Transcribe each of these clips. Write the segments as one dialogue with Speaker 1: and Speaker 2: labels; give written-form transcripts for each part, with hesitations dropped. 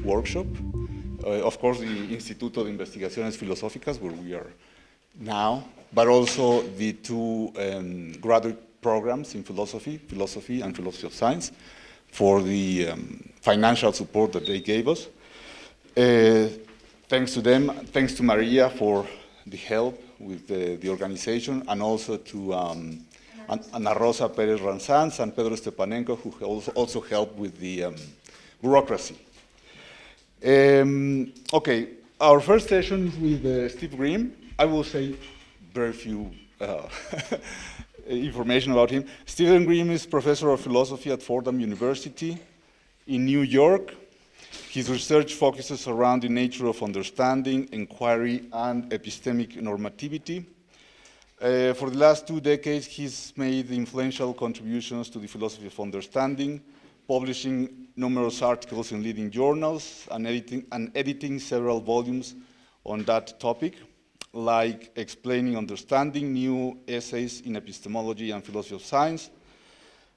Speaker 1: workshop. Of course, the Instituto de Investigaciones Filosóficas, where we are now, but also the two graduate programs in philosophy and philosophy of science, for the financial support that they gave us. Thanks to them, thanks to Maria for the help with the organization, and also to Ana Rosa Perez Ranzanz and Pedro Stepanenko, who also helped with the bureaucracy. Okay, our first session is with Steve Grimm. I will say very few information about him. Stephen Grimm is professor of philosophy at Fordham University in New York. His research focuses around the nature of understanding, inquiry, and epistemic normativity. For the last 2 decades, he's made influential contributions to the philosophy of understanding, publishing numerous articles in leading journals and editing several volumes on that topic, like Explaining Understanding, New Essays in Epistemology and Philosophy of Science,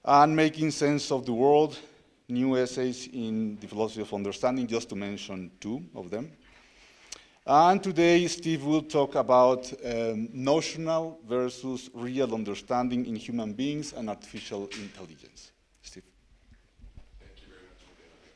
Speaker 1: and Making Sense of the World, New Essays in the Philosophy of Understanding, just to mention 2 of them. And today, Steve will talk about notional versus real understanding in human beings and artificial intelligence. Steve.
Speaker 2: Thank you very much for being here.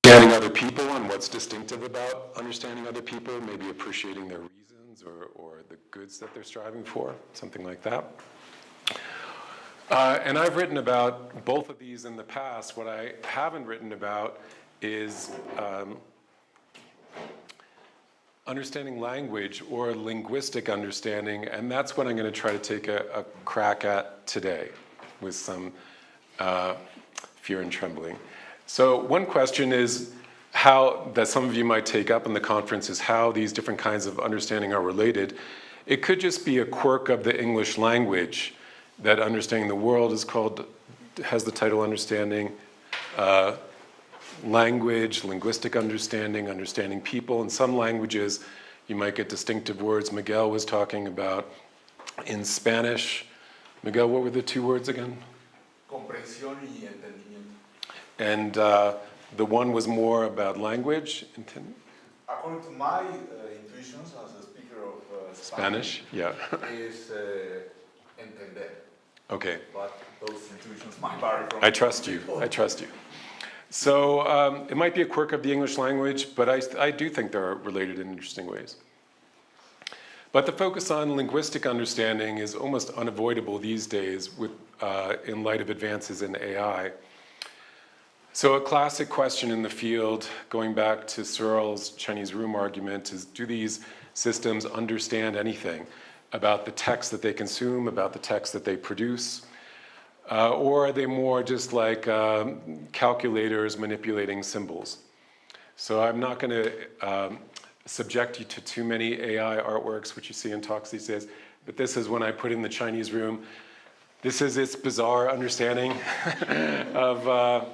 Speaker 2: Understanding other people and what's distinctive about understanding other people, maybe appreciating their reasons or the goods that they're striving for, something like that. And I've written about both of these in the past. What I haven't written about is understanding language or linguistic understanding, and that's what I'm going to try to take a crack at today with some fear and trembling. So one question is how, that some of you might take up in the conference, is how these different kinds of understanding are related. It could just be a quirk of the English language that understanding the world is called, has the title understanding, language, linguistic understanding, understanding people. In some languages, you might get distinctive words. Miguel was talking about in Spanish. Miguel, what were the 2 words again?
Speaker 1: Comprensión y entendimiento.
Speaker 2: And the one was more about language.
Speaker 1: According to my intuitions as a speaker of
Speaker 2: Spanish, yeah.
Speaker 1: is entender.
Speaker 2: Okay.
Speaker 1: But those intuitions might vary from...
Speaker 2: I trust you. I trust you. So it might be a quirk of the English language, but I do think they're related in interesting ways. But the focus on linguistic understanding is almost unavoidable these days with, in light of advances in AI. So a classic question in the field, going back to Searle's Chinese room argument, is do these systems understand anything about the text that they consume, about the text that they produce? Or are they more just like calculators manipulating symbols? So I'm not going to subject you to too many AI artworks, which you see in talks these days, but this is when I put in the Chinese room. This is its bizarre understanding of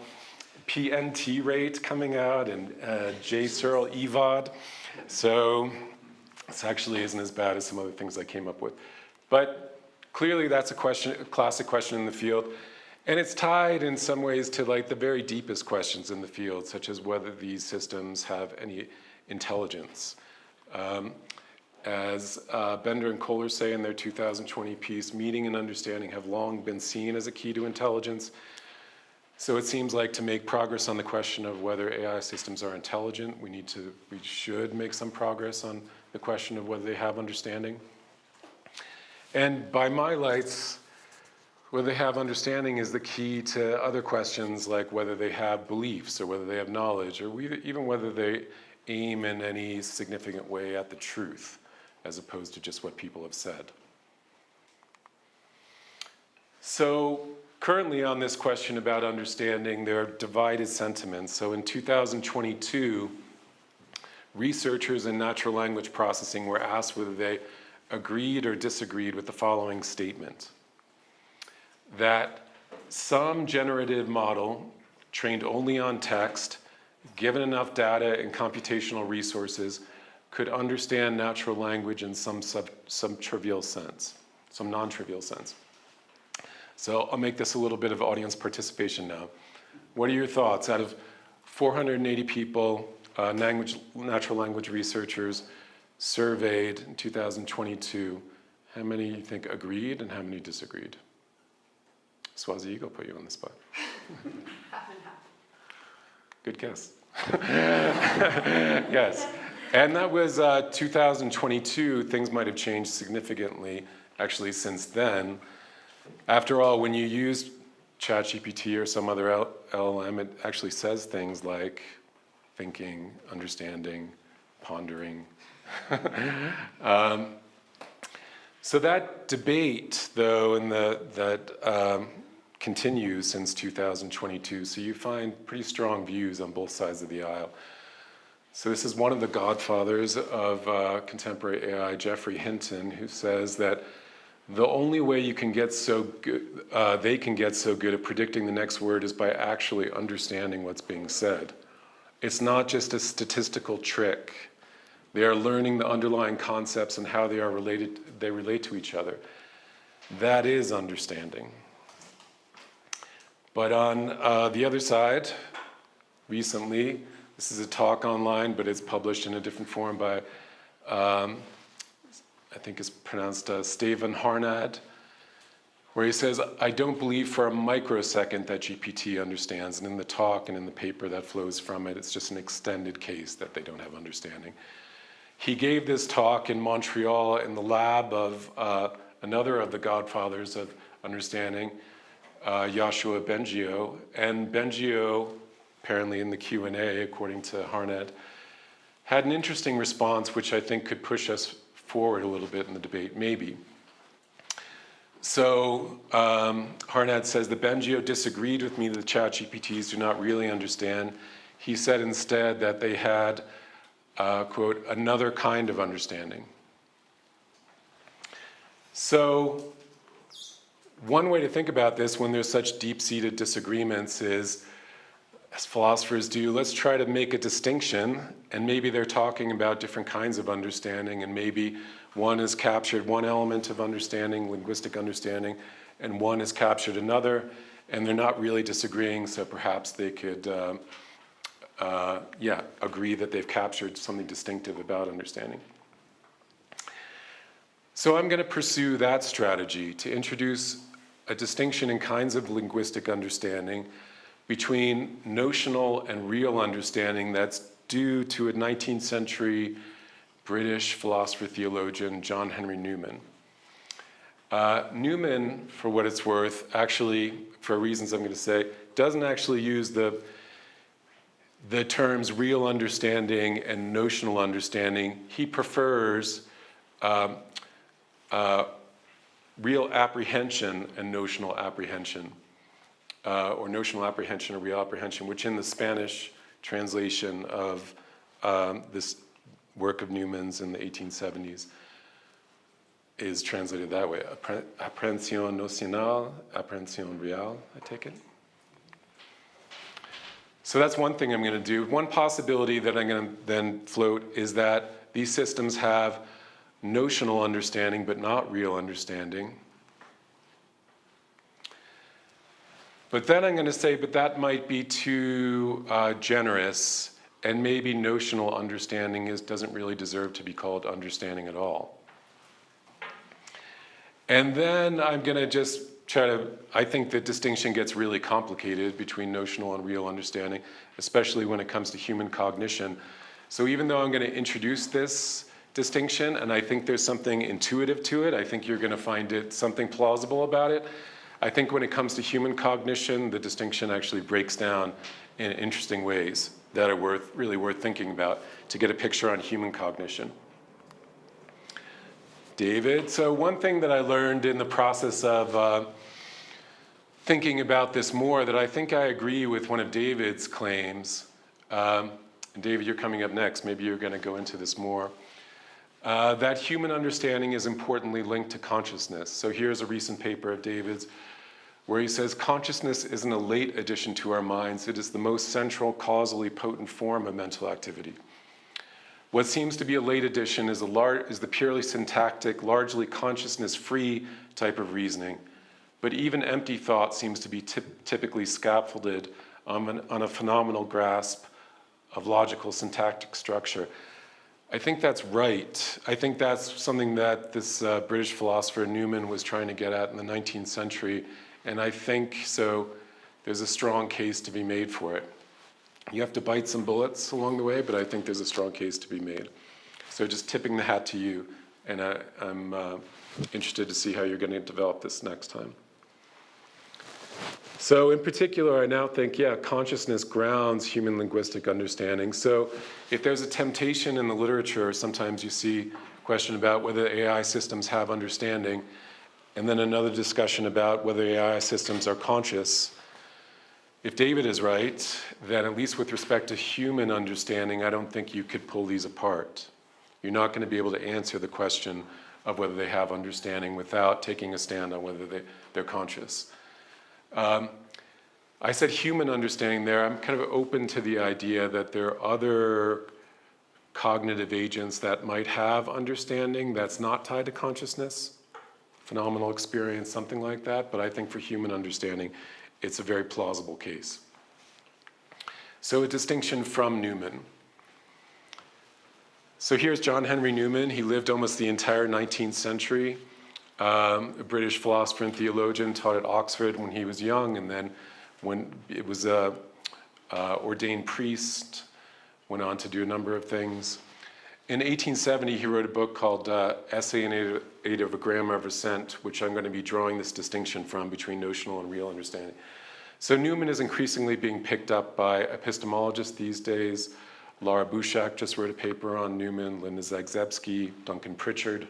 Speaker 2: PNT rate coming out and J. Searle EVOD. So this actually isn't as bad as some other things I came up with. But clearly that's a question, a classic question in the field. And it's tied in some ways to like the very deepest questions in the field, such as whether these systems have any intelligence. As Bender and Kohler say in their 2020 piece, meaning and understanding have long been seen as a key to intelligence. So it seems like to make progress on the question of whether AI systems are intelligent, we should make some progress on the question of whether they have understanding. And by my lights, whether they have understanding is the key to other questions like whether they have beliefs or whether they have knowledge or even whether they aim in any significant way at the truth as opposed to just what people have said. So currently on this question about understanding, there are divided sentiments. So in 2022, researchers in natural language processing were asked whether they agreed or disagreed with the following statement: that some generative model trained only on text, given enough data and computational resources, could understand natural language in some trivial sense, some non-trivial sense. So I'll make this a little bit of audience participation now. What are your thoughts? Out of 480 people, natural language researchers surveyed in 2022, how many you think agreed and how many disagreed? Swazi, I'll put you on the spot.
Speaker 3: Half and half.
Speaker 2: Good guess. Yes. And that was 2022. Things might have changed significantly, actually, since then. After all, when you use ChatGPT or some other LLM, it actually says things like thinking, understanding, pondering. So that debate, though, that continues since 2022. So you find pretty strong views on both sides of the aisle. So this is one of the godfathers of contemporary AI, Geoffrey Hinton, who says that the only way you can get so good, they can get so good at predicting the next word is by actually understanding what's being said. It's not just a statistical trick. They are learning the underlying concepts and how they relate to each other. That is understanding. But on the other side, recently, this is a talk online, but it's published in a different form by, I think it's pronounced Stephen Harnad, where he says, I don't believe for a microsecond that GPT understands. And in the talk and in the paper that flows from it, it's just an extended case that they don't have understanding. He gave this talk in Montreal in the lab of another of the godfathers of understanding, Yoshua Bengio. And Bengio, apparently in the Q&A, according to Harnad, had an interesting response which I think could push us forward a little bit in the debate, maybe. So Harnad says, the Bengio disagreed with me that ChatGPTs do not really understand. He said instead that they had, quote, another kind of understanding. So one way to think about this when there's such deep-seated disagreements is, as philosophers do, let's try to make a distinction, and maybe they're talking about different kinds of understanding, and maybe one has captured one element of understanding, linguistic understanding, and one has captured another, and they're not really disagreeing, so perhaps they could agree that they've captured something distinctive about understanding. So I'm going to pursue that strategy to introduce a distinction in kinds of linguistic understanding between notional and real understanding that's due to a 19th century British philosopher-theologian, John Henry Newman. Newman, for what it's worth, actually, for reasons I'm going to say, doesn't actually use the terms real understanding and notional understanding. He prefers real apprehension and notional apprehension, or notional apprehension or real apprehension, which in the Spanish translation of this work of Newman's in the 1870s is translated that way. Aprehensión nocional, aprehensión real, I take it. So that's one thing I'm going to do. One possibility that I'm going to then float is that these systems have notional understanding but not real understanding. But then I'm going to say, but that might be too generous, and maybe notional understanding doesn't really deserve to be called understanding at all. And then I'm going to just I think the distinction gets really complicated between notional and real understanding, especially when it comes to human cognition. So even though I'm going to introduce this distinction, and I think there's something intuitive to it, I think you're going to find it something plausible about it, I think when it comes to human cognition, the distinction actually breaks down in interesting ways that are really worth thinking about to get a picture on human cognition. David, so one thing that I learned in the process of thinking about this more, that I think I agree with one of David's claims, and David, you're coming up next, maybe you're going to go into this more, that human understanding is importantly linked to consciousness. So here's a recent paper of David's where he says, consciousness isn't a late addition to our minds, it is the most central, causally potent form of mental activity. What seems to be a late addition is the purely syntactic, largely consciousness-free type of reasoning. But even empty thought seems to be typically scaffolded on a phenomenal grasp of logical syntactic structure. I think that's right. I think that's something that this British philosopher Newman was trying to get at in the 19th century. And I think so there's a strong case to be made for it. You have to bite some bullets along the way, but I think there's a strong case to be made. So just tipping the hat to you, and I'm interested to see how you're going to develop this next time. So in particular, I now think, yeah, consciousness grounds human linguistic understanding. So if there's a temptation in the literature, sometimes you see a question about whether AI systems have understanding, and then another discussion about whether AI systems are conscious. If David is right, then at least with respect to human understanding, I don't think you could pull these apart. You're not going to be able to answer the question of whether they have understanding without taking a stand on whether they're conscious. I said human understanding there. I'm kind of open to the idea that there are other cognitive agents that might have understanding that's not tied to consciousness, phenomenal experience, something like that. But I think for human understanding, it's a very plausible case. So a distinction from Newman. So here's John Henry Newman. He lived almost the entire 19th century. A British philosopher and theologian, taught at Oxford when he was young, and then when it was ordained priest, went on to do a number of things. In 1870, he wrote a book called Essay in Aid of a Grammar of Assent, which I'm going to be drawing this distinction from between notional and real understanding. So Newman is increasingly being picked up by epistemologists these days. Laura Bushak just wrote a paper on Newman, Linda Zagzebski, Duncan Pritchard.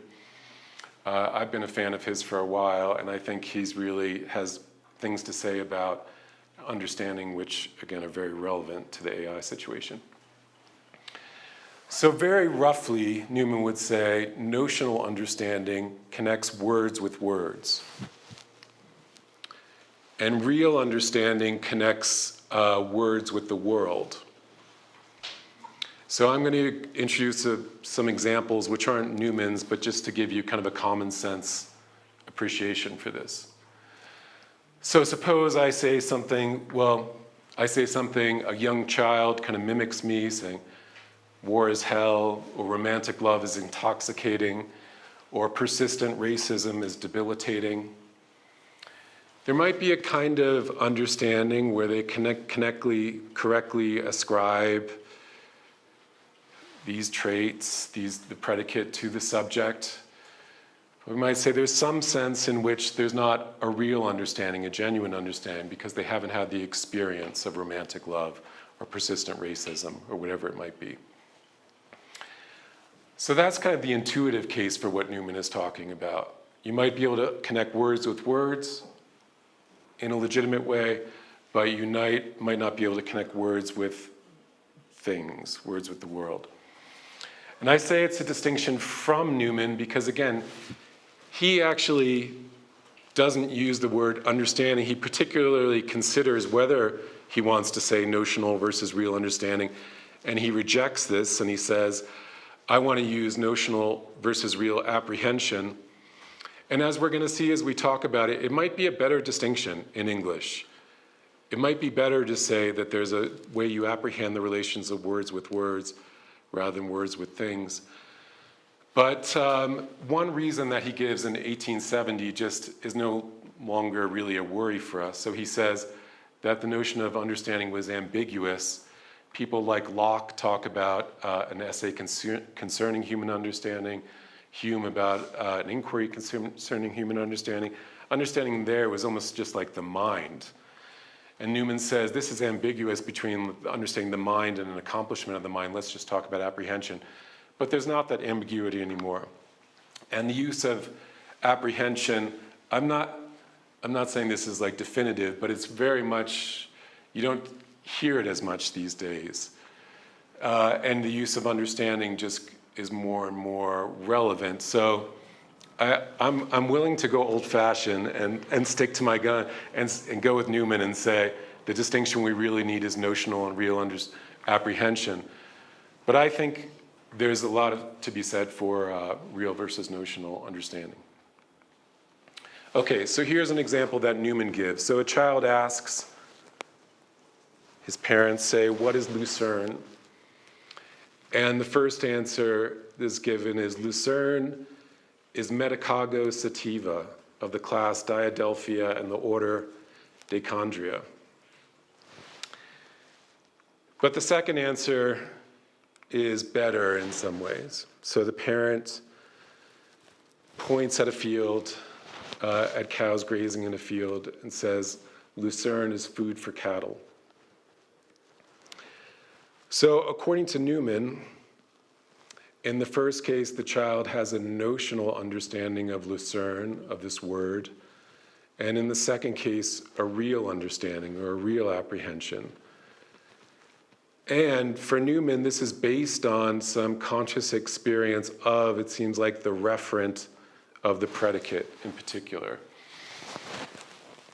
Speaker 2: I've been a fan of his for a while, and I think he's really has things to say about understanding which, again, are very relevant to the AI situation. So very roughly, Newman would say notional understanding connects words with words. And real understanding connects words with the world. So I'm going to introduce some examples which aren't Newman's, but just to give you kind of a common sense appreciation for this. So suppose I say something, a young child kind of mimics me saying, war is hell, or romantic love is intoxicating, or persistent racism is debilitating. There might be a kind of understanding where they correctly ascribe these traits, the predicate to the subject. We might say there's some sense in which there's not a real understanding, a genuine understanding, because they haven't had the experience of romantic love or persistent racism or whatever it might be. So that's kind of the intuitive case for what Newman is talking about. You might be able to connect words with words in a legitimate way, but you might not be able to connect words with things, words with the world. And I say it's a distinction from Newman because, again, he actually doesn't use the word understanding. He particularly considers whether he wants to say notional versus real understanding, and he rejects this, and he says, I want to use notional versus real apprehension. And as we're going to see as we talk about it, it might be a better distinction in English. It might be better to say that there's a way you apprehend the relations of words with words rather than words with things. But one reason that he gives in 1870 just is no longer really a worry for us. So he says that the notion of understanding was ambiguous. People like Locke talk about an essay concerning human understanding, Hume about an inquiry concerning human understanding. Understanding there was almost just like the mind. And Newman says this is ambiguous between understanding the mind and an accomplishment of the mind. Let's just talk about apprehension. But there's not that ambiguity anymore. And the use of apprehension, I'm not saying this is like definitive, but it's very much, you don't hear it as much these days. And the use of understanding just is more and more relevant. So I'm willing to go old-fashioned and stick to my gun and go with Newman and say the distinction we really need is notional and real apprehension. But I think there's a lot to be said for real versus notional understanding. Okay, so here's an example that Newman gives. So a child asks, his parents say, what is Lucerne? And the first answer that's given is Lucerne is Medicago sativa of the class Diadelphia and the order Dechondria. But the second answer is better in some ways. So the parent points at a field, at cows grazing in a field, and says, Lucerne is food for cattle. So according to Newman, in the first case, the child has a notional understanding of Lucerne, of this word, and in the second case, a real understanding or a real apprehension. And for Newman, this is based on some conscious experience of, it seems like, the referent of the predicate in particular.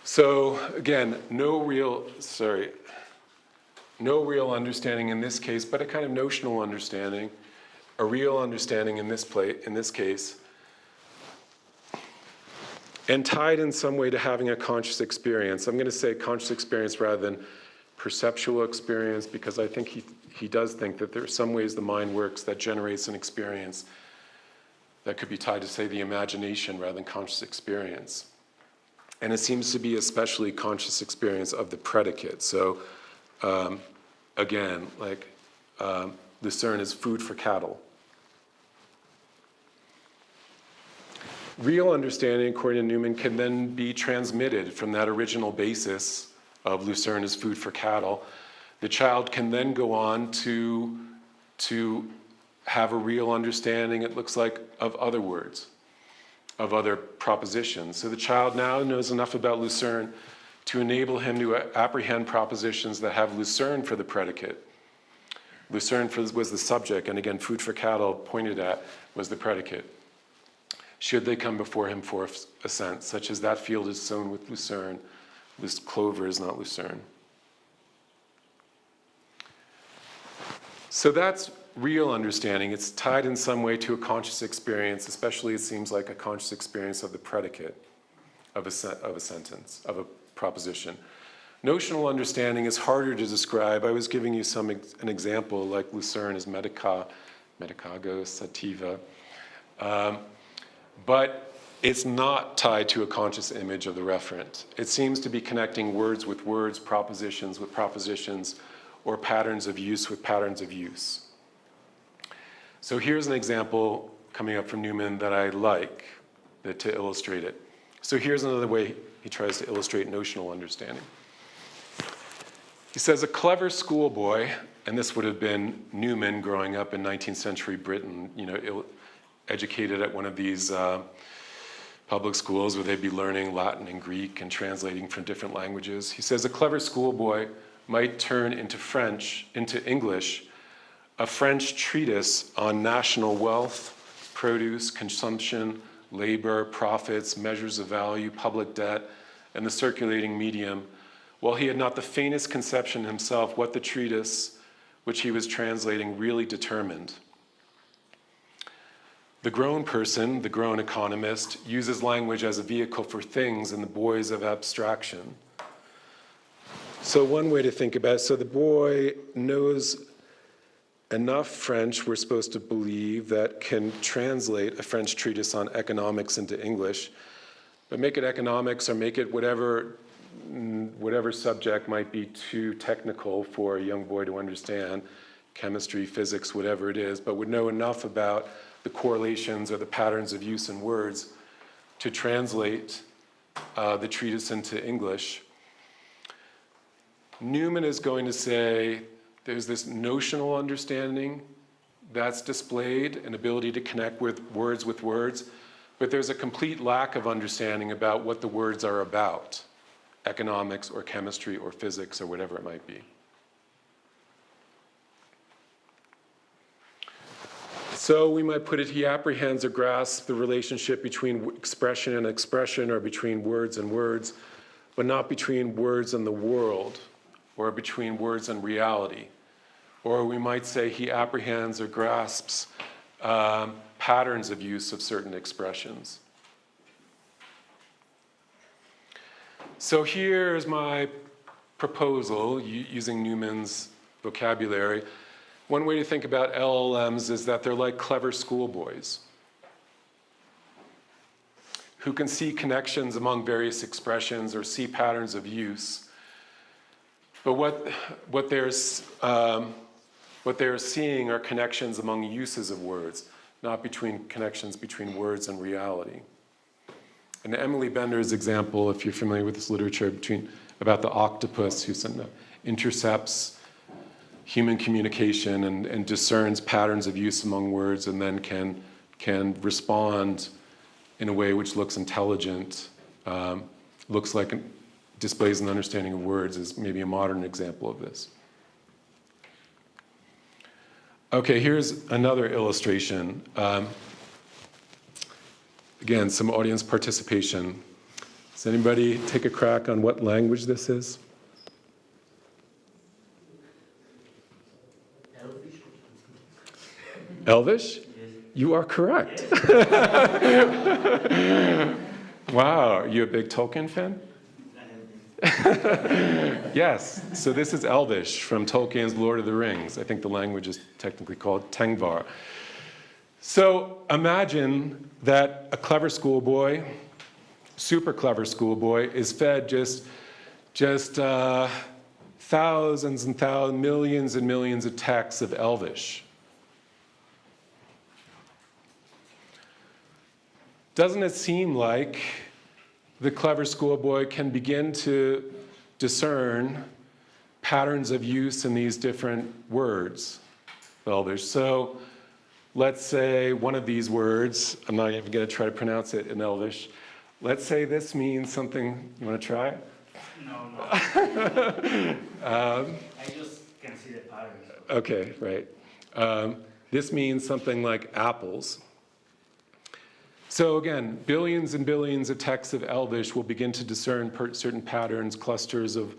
Speaker 2: So again, no real understanding in this case, but a kind of notional understanding, a real understanding in this case, and tied in some way to having a conscious experience. I'm going to say conscious experience rather than perceptual experience, because I think he does think that there are some ways the mind works that generates an experience that could be tied to, say, the imagination rather than conscious experience. And it seems to be especially conscious experience of the predicate. So again, like Lucerne is food for cattle. Real understanding, according to Newman, can then be transmitted from that original basis of Lucerne is food for cattle. The child can then go on to have a real understanding, it looks like, of other words, of other propositions. So the child now knows enough about Lucerne to enable him to apprehend propositions that have Lucerne for the predicate. Lucerne was the subject, and again, food for cattle pointed at was the predicate. Should they come before him for assent, such as that field is sown with Lucerne, this clover is not Lucerne. So that's real understanding. It's tied in some way to a conscious experience, especially it seems like a conscious experience of the predicate of a sentence, of a proposition. Notional understanding is harder to describe. I was giving you an example, like Lucerne is Medicago sativa. But it's not tied to a conscious image of the referent. It seems to be connecting words with words, propositions with propositions, or patterns of use with patterns of use. So here's an example coming up from Newman that I like to illustrate it. So here's another way he tries to illustrate notional understanding. He says, a clever schoolboy, and this would have been Newman growing up in 19th century Britain, educated at one of these public schools where they'd be learning Latin and Greek and translating from different languages. He says a clever schoolboy might turn into English, a French treatise on national wealth, produce, consumption, labor, profits, measures of value, public debt, and the circulating medium, while he had not the faintest conception himself what the treatise which he was translating really determined. The grown person, the grown economist, uses language as a vehicle for things and the boys of abstraction. So one way to think about it, so the boy knows enough French, we're supposed to believe, that can translate a French treatise on economics into English, but make it economics or make it whatever subject might be too technical for a young boy to understand, chemistry, physics, whatever it is, but would know enough about the correlations or the patterns of use in words to translate the treatise into English. Newman is going to say there's this notional understanding that's displayed, an ability to connect with words, but there's a complete lack of understanding about what the words are about, economics or chemistry or physics or whatever it might be. So we might put it, he apprehends or grasps the relationship between expression and expression, or between words and words, but not between words and the world, or between words and reality. Or we might say he apprehends or grasps patterns of use of certain expressions. So here's my proposal, using Newman's vocabulary. One way to think about LLMs is that they're like clever schoolboys who can see connections among various expressions or see patterns of use. But what they're seeing are connections among uses of words, not connections between words and reality. And Emily Bender's example, if you're familiar with this literature, about the octopus who intercepts human communication and discerns patterns of use among words, and then can respond in a way which looks intelligent, displays an understanding of words, is maybe a modern example of this. Okay, here's another illustration. Again, some audience participation. Does anybody take a crack on what language this is? Elvish? You are correct. Wow, are you a big Tolkien fan? Yes, so this is Elvish from Tolkien's Lord of the Rings. I think the language is technically called Tengvar. So imagine that a clever schoolboy, super clever schoolboy, is fed just thousands and thousands, millions and millions of texts of Elvish. Doesn't it seem like the clever schoolboy can begin to discern patterns of use in these different words of Elvish? So let's say one of these words, I'm not even going to try to pronounce it in Elvish. Let's say this means something. You want to try it?
Speaker 4: No. I just can see the patterns.
Speaker 2: Okay, right. This means something like apples. So again, billions and billions of texts of Elvish will begin to discern certain patterns, clusters of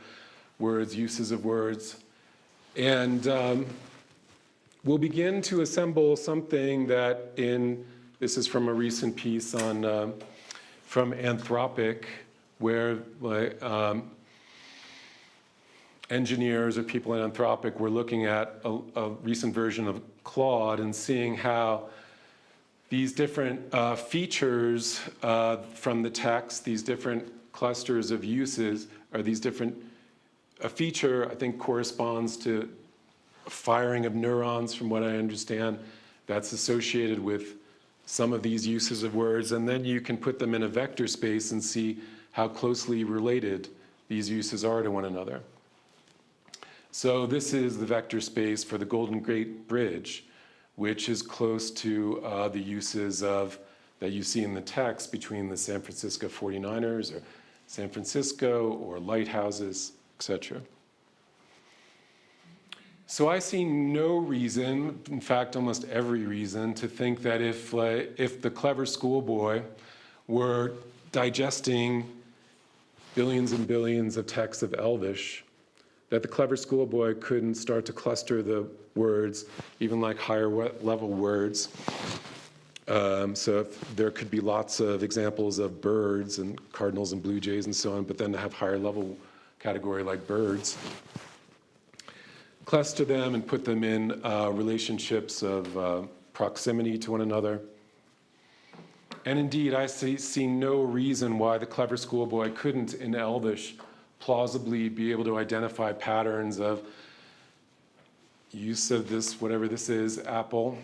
Speaker 2: words, uses of words, and we'll begin to assemble something that this is from a recent piece on, from Anthropic, where engineers or people in Anthropic were looking at a recent version of Claude and seeing how these different features from the text, these different clusters of uses, or a feature, I think, corresponds to a firing of neurons, from what I understand, that's associated with some of these uses of words, and then you can put them in a vector space and see how closely related these uses are to one another. So this is the vector space for the Golden Gate Bridge, which is close to the uses that you see in the text between the San Francisco 49ers or San Francisco or lighthouses, etc. So I see no reason, in fact almost every reason, to think that if the clever schoolboy were digesting billions and billions of texts of Elvish, that the clever schoolboy couldn't start to cluster the words, even like higher level words. So there could be lots of examples of birds and cardinals and blue jays and so on, but then to have higher level category like birds, cluster them and put them in relationships of proximity to one another. And indeed, I see no reason why the clever schoolboy couldn't, in Elvish, plausibly be able to identify patterns of use of this, whatever this is, apple,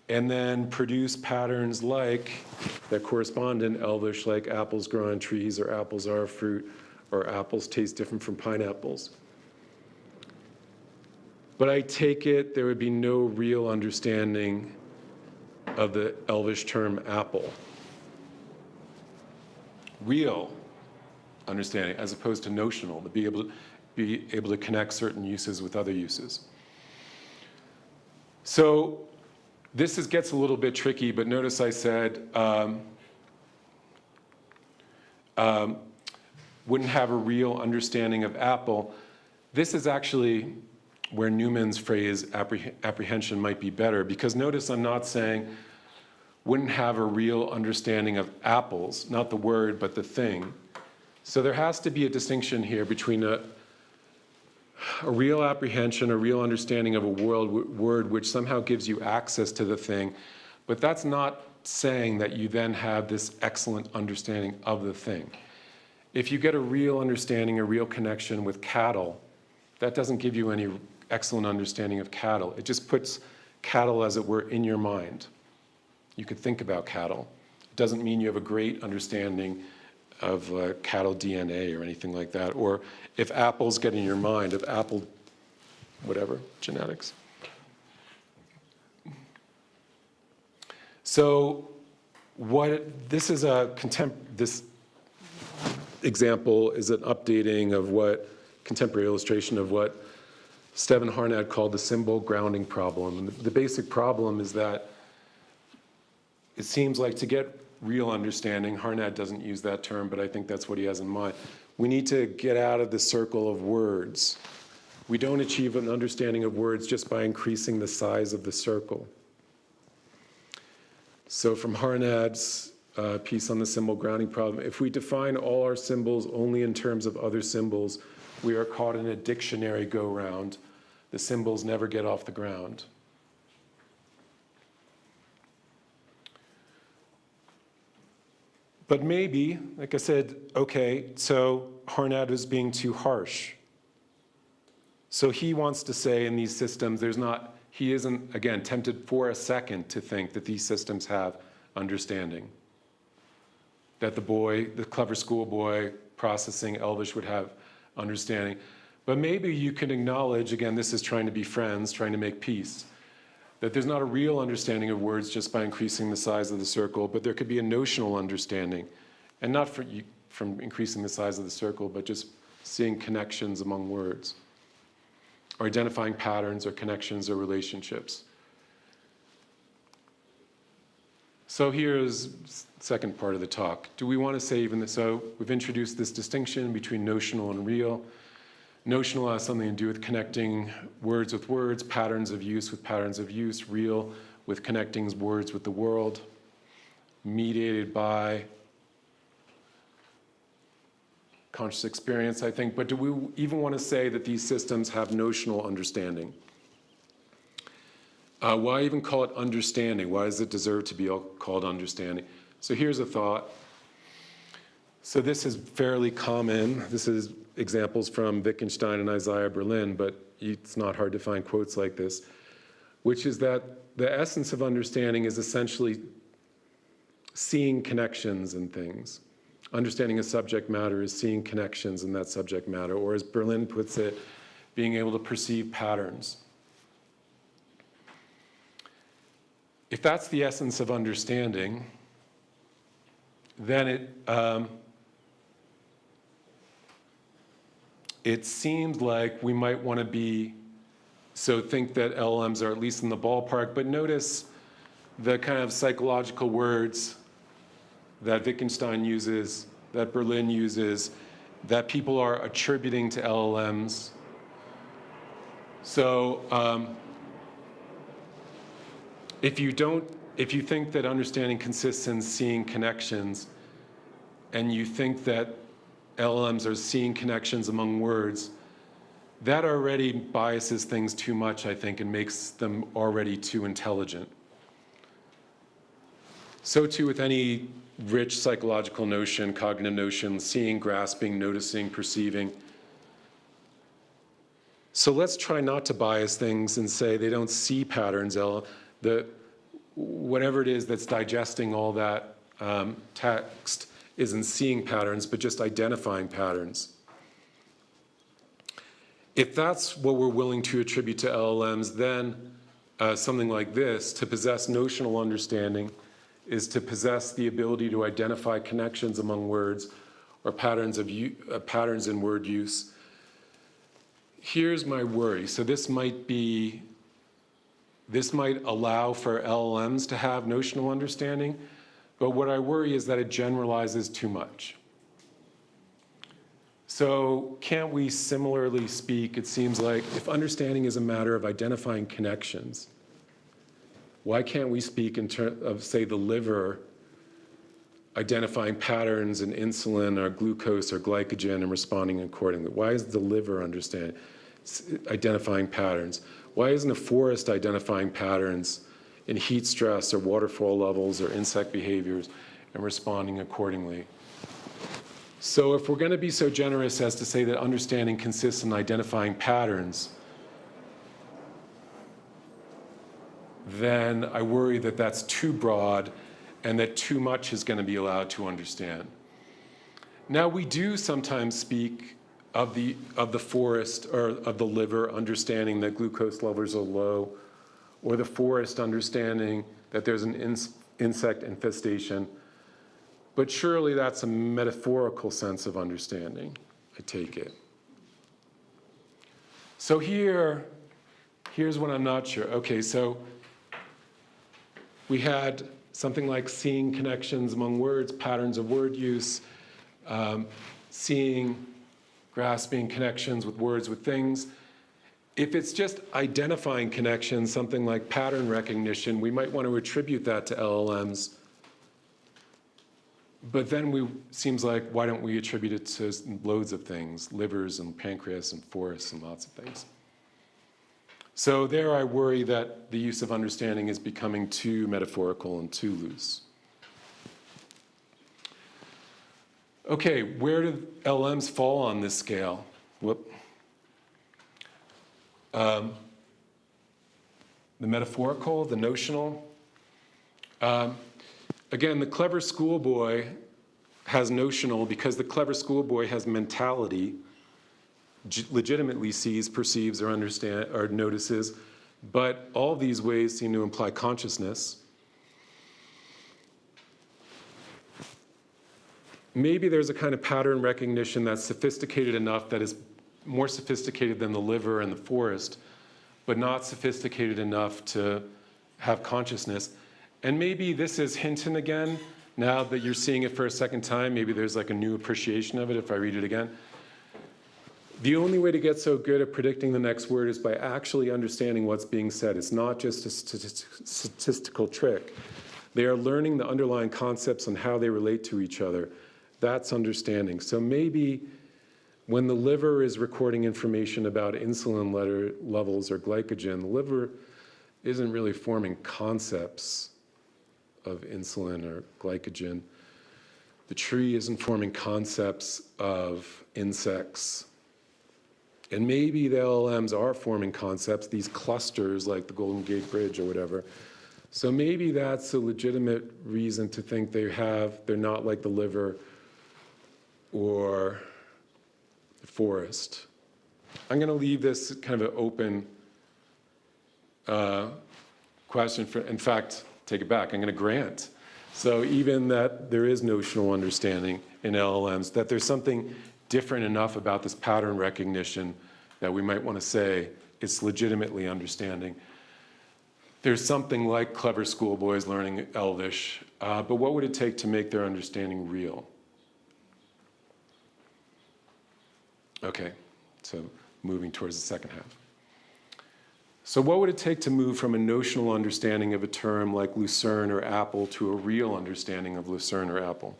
Speaker 2: and then produce patterns like, that correspond in Elvish, like apples grow on trees, or apples are a fruit, or apples taste different from pineapples. But I take it there would be no real understanding of the Elvish term apple. Real understanding, as opposed to notional, to be able to connect certain uses with other uses. So this gets a little bit tricky, but notice I said wouldn't have a real understanding of apple. This is actually where Newman's phrase apprehension might be better, because notice I'm not saying wouldn't have a real understanding of apples, not the word, but the thing. So there has to be a distinction here between a real apprehension, a real understanding of a word which somehow gives you access to the thing, but that's not saying that you then have this excellent understanding of the thing. If you get a real understanding, a real connection with cattle, that doesn't give you any excellent understanding of cattle. It just puts cattle, as it were, in your mind. You could think about cattle. It doesn't mean you have a great understanding of cattle DNA or anything like that. Or if apples get in your mind, of apple, whatever, genetics. So this example is an updating of what contemporary illustration of what Stephen Harnad called the symbol grounding problem. And the basic problem is that it seems like to get real understanding, Harnad doesn't use that term, but I think that's what he has in mind. We need to get out of the circle of words. We don't achieve an understanding of words just by increasing the size of the circle. So from Harnad's piece on the symbol grounding problem, if we define all our symbols only in terms of other symbols, we are caught in a dictionary go-round. The symbols never get off the ground. But maybe, like I said, okay, so Harnad was being too harsh. So he wants to say in these systems, he isn't, again, tempted for a second to think that these systems have understanding. That the clever schoolboy processing Elvish would have understanding. But maybe you can acknowledge, again, this is trying to be friends, trying to make peace, that there's not a real understanding of words just by increasing the size of the circle, but there could be a notional understanding. And not from increasing the size of the circle, but just seeing connections among words, or identifying patterns or connections or relationships. So here's the second part of the talk. Do we want to say even that? So we've introduced this distinction between notional and real. Notional has something to do with connecting words with words, patterns of use with patterns of use, real with connecting words with the world, mediated by conscious experience, I think. But do we even want to say that these systems have notional understanding? Why even call it understanding? Why does it deserve to be called understanding? So here's a thought. So this is fairly common. This is examples from Wittgenstein and Isaiah Berlin, but it's not hard to find quotes like this, which is that the essence of understanding is essentially seeing connections in things. Understanding a subject matter is seeing connections in that subject matter, or as Berlin puts it, being able to perceive patterns. If that's the essence of understanding, then it seems like we might want to think that LLMs are at least in the ballpark, but notice the kind of psychological words that Wittgenstein uses, that Berlin uses, that people are attributing to LLMs. So if you think that understanding consists in seeing connections, and you think that LLMs are seeing connections among words, that already biases things too much, I think, and makes them already too intelligent. So too with any rich psychological notion, cognitive notion, seeing, grasping, noticing, perceiving. So let's try not to bias things and say they don't see patterns. Whatever it is that's digesting all that text isn't seeing patterns, but just identifying patterns. If that's what we're willing to attribute to LLMs, then something like this, to possess notional understanding, is to possess the ability to identify connections among words or patterns in word use. Here's my worry. So this might allow for LLMs to have notional understanding, but what I worry is that it generalizes too much. So can't we similarly speak, it seems like, if understanding is a matter of identifying connections, why can't we speak in terms of, say, the liver identifying patterns in insulin or glucose or glycogen and responding accordingly? Why is the liver identifying patterns? Why isn't a forest identifying patterns in heat stress or waterfall levels or insect behaviors and responding accordingly? So if we're going to be so generous as to say that understanding consists in identifying patterns, then I worry that that's too broad and that too much is going to be allowed to understand. Now, we do sometimes speak of the forest or of the liver understanding that glucose levels are low, or the forest understanding that there's an insect infestation. But surely that's a metaphorical sense of understanding, I take it. So here's what I'm not sure. Okay, so we had something like seeing connections among words, patterns of word use, seeing, grasping connections with words, with things. If it's just identifying connections, something like pattern recognition, we might want to attribute that to LLMs. But then seems like, why don't we attribute it to loads of things, livers and pancreas and forests and lots of things. So there I worry that the use of understanding is becoming too metaphorical and too loose. Okay, where do LLMs fall on this scale? Whoop. The metaphorical, the notional. Again, the clever schoolboy has notional because the clever schoolboy has mentality, legitimately sees, perceives, or understands, or notices, but all these ways seem to imply consciousness. Maybe there's a kind of pattern recognition that's sophisticated enough that is more sophisticated than the liver and the forest, but not sophisticated enough to have consciousness. And maybe this is Hinton again. Now that you're seeing it for a second time, maybe there's like a new appreciation of it if I read it again. The only way to get so good at predicting the next word is by actually understanding what's being said. It's not just a statistical trick. They are learning the underlying concepts and how they relate to each other. That's understanding. So maybe when the liver is recording information about insulin levels or glycogen, the liver isn't really forming concepts of insulin or glycogen. The tree isn't forming concepts of insects. And maybe the LLMs are forming concepts, these clusters like the Golden Gate Bridge or whatever. So maybe that's a legitimate reason to think they're not like the liver or the forest. I'm going to leave this kind of an open question for, in fact, take it back, I'm going to grant. So even that there is notional understanding in LLMs, that there's something different enough about this pattern recognition that we might want to say it's legitimately understanding. There's something like clever schoolboys learning Elvish, but what would it take to make their understanding real? Okay, so moving towards the second half. So what would it take to move from a notional understanding of a term like lucerne or apple to a real understanding of lucerne or apple?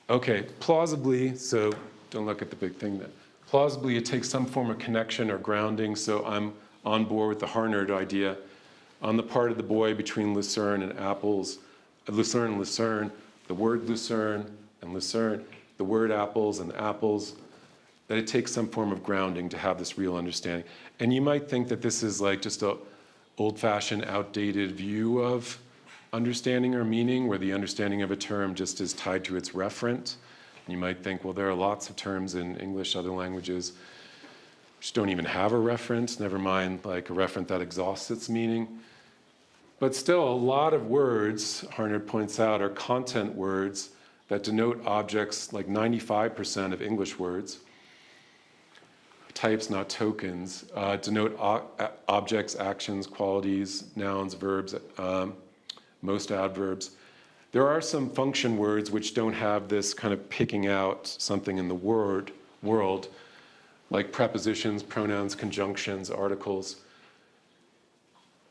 Speaker 2: Okay, plausibly, so don't look at the big thing then. Plausibly, it takes some form of connection or grounding, so I'm on board with the Harnerd idea on the part of the boy between Lucerne and apples, Lucerne, the word Lucerne and Lucerne, the word apples and apples, that it takes some form of grounding to have this real understanding. And you might think that this is like just a old-fashioned, outdated view of understanding or meaning, where the understanding of a term just is tied to its referent. You might think, well, there are lots of terms in English, other languages, which don't even have a referent, never mind like a referent that exhausts its meaning. But still, a lot of words, Harnard points out, are content words that denote objects, like 95% of English words, types, not tokens, denote objects, actions, qualities, nouns, verbs, most adverbs. There are some function words which don't have this kind of picking out something in the world, like prepositions, pronouns, conjunctions, articles.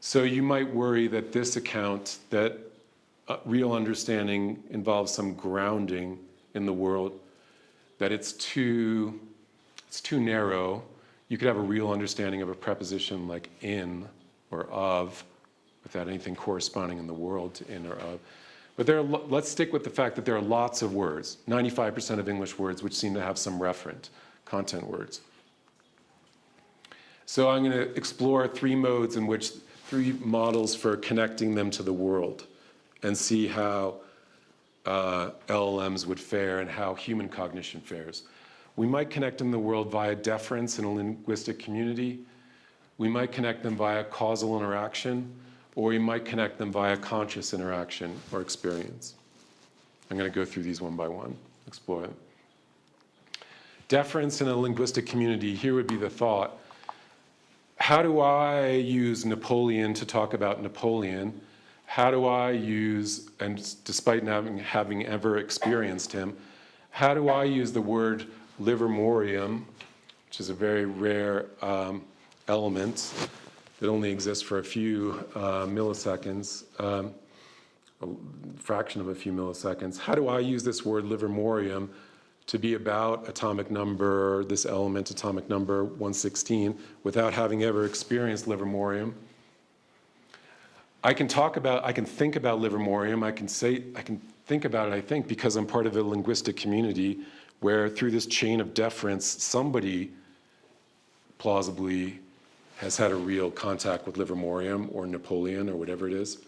Speaker 2: So you might worry that this account, that real understanding involves some grounding in the world, that it's too narrow. You could have a real understanding of a preposition like in or of without anything corresponding in the world to in or of. But let's stick with the fact that there are lots of words, 95% of English words, which seem to have some referent, content words. So I'm going to explore three models for connecting them to the world and see how LLMs would fare and how human cognition fares. We might connect them to the world via deference in a linguistic community. We might connect them via causal interaction, or we might connect them via conscious interaction or experience. I'm going to go through these one by one, explore them. Deference in a linguistic community, here would be the thought. How do I use Napoleon to talk about Napoleon? How do I use, and despite not having ever experienced him, how do I use the word livermorium, which is a very rare element that only exists for a few milliseconds, a fraction of a few milliseconds. How do I use this word livermorium to be about atomic number, this element, atomic number 116, without having ever experienced livermorium? I can think about livermorium, I can think about it, I think, because I'm part of a linguistic community where through this chain of deference, somebody plausibly has had a real contact with livermorium or Napoleon or whatever it is.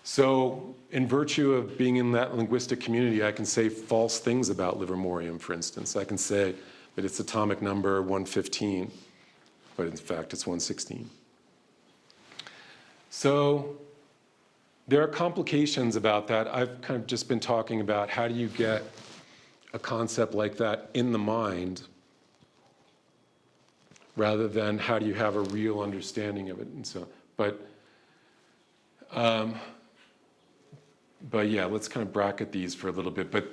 Speaker 2: So in virtue of being in that linguistic community, I can say false things about livermorium, for instance. I can say that it's atomic number 115, but in fact it's 116. So there are complications about that. I've kind of just been talking about how do you get a concept like that in the mind rather than how do you have a real understanding of it. And so, but yeah, let's kind of bracket these for a little bit. But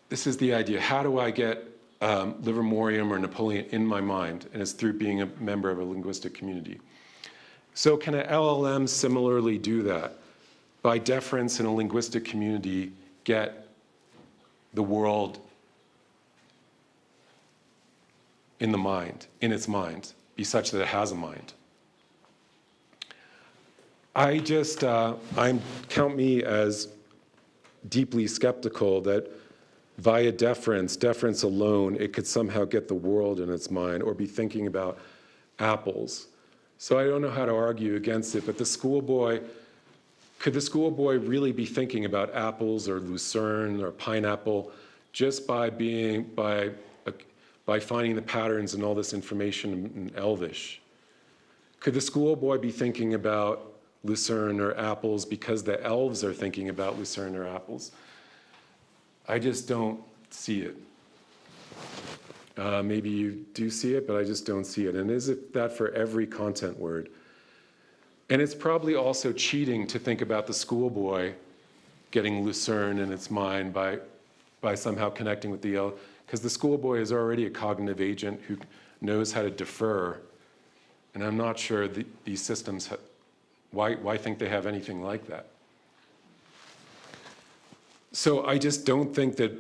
Speaker 2: this is the idea. How do I get livermorium or Napoleon in my mind? And it's through being a member of a linguistic community. So can an LLM similarly do that? By deference in a linguistic community, get the world in the mind, in its mind, be such that it has a mind. Count me as deeply skeptical that via deference alone, it could somehow get the world in its mind or be thinking about apples. So I don't know how to argue against it, but could the schoolboy really be thinking about apples or lucerne or pineapple just by finding the patterns and all this information in Elvish? Could the schoolboy be thinking about lucerne or apples because the elves are thinking about lucerne or apples? I just don't see it. Maybe you do see it, but I just don't see it. And is it that for every content word? And it's probably also cheating to think about the schoolboy getting lucerne in its mind by somehow connecting with the elf, because the schoolboy is already a cognitive agent who knows how to defer. And I'm not sure these systems, why think they have anything like that? So I just don't think that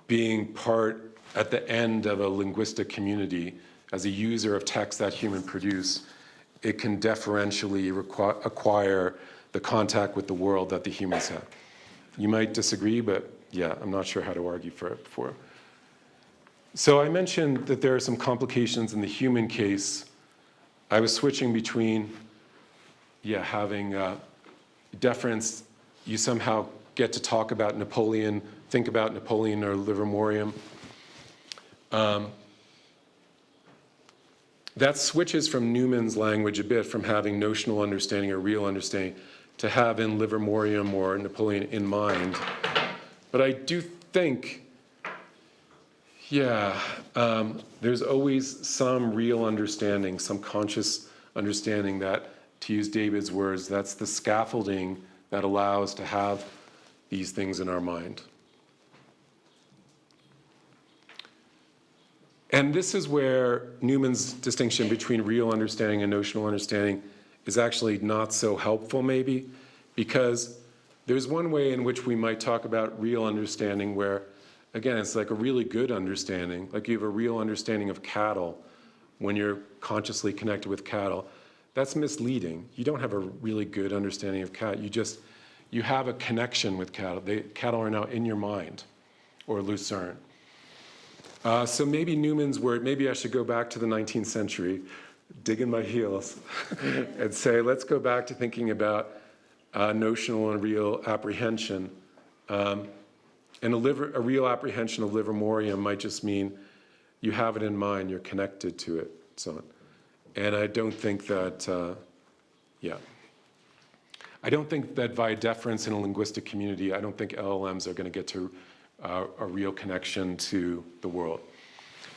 Speaker 2: being part at the end of a linguistic community as a user of text that human produce it can deferentially acquire the contact with the world that the humans have. You might disagree, but yeah, I'm not sure how to argue for it before. So I mentioned that there are some complications in the human case. I was switching between, having deference. You somehow get to talk about Napoleon, think about Napoleon or Livermorium. That switches from Newman's language a bit, from having notional understanding or real understanding to having Livermorium or Napoleon in mind. But I do think, there's always some real understanding, some conscious understanding that, to use David's words, that's the scaffolding that allows to have these things in our mind. And this is where Newman's distinction between real understanding and notional understanding is actually not so helpful, maybe, because there's one way in which we might talk about real understanding where, again, it's like a really good understanding, like you have a real understanding of cattle when you're consciously connected with cattle. That's misleading. You don't have a really good understanding of cattle. You have a connection with cattle. Cattle are now in your mind, or Lucerne. So maybe Newman's word, maybe I should go back to the 19th century, dig in my heels, and say, let's go back to thinking about notional and real apprehension. And a real apprehension of Livermorium might just mean you have it in mind, you're connected to it, so on. And I don't think that, I don't think that via deference in a linguistic community, I don't think LLMs are going to get to a real connection to the world.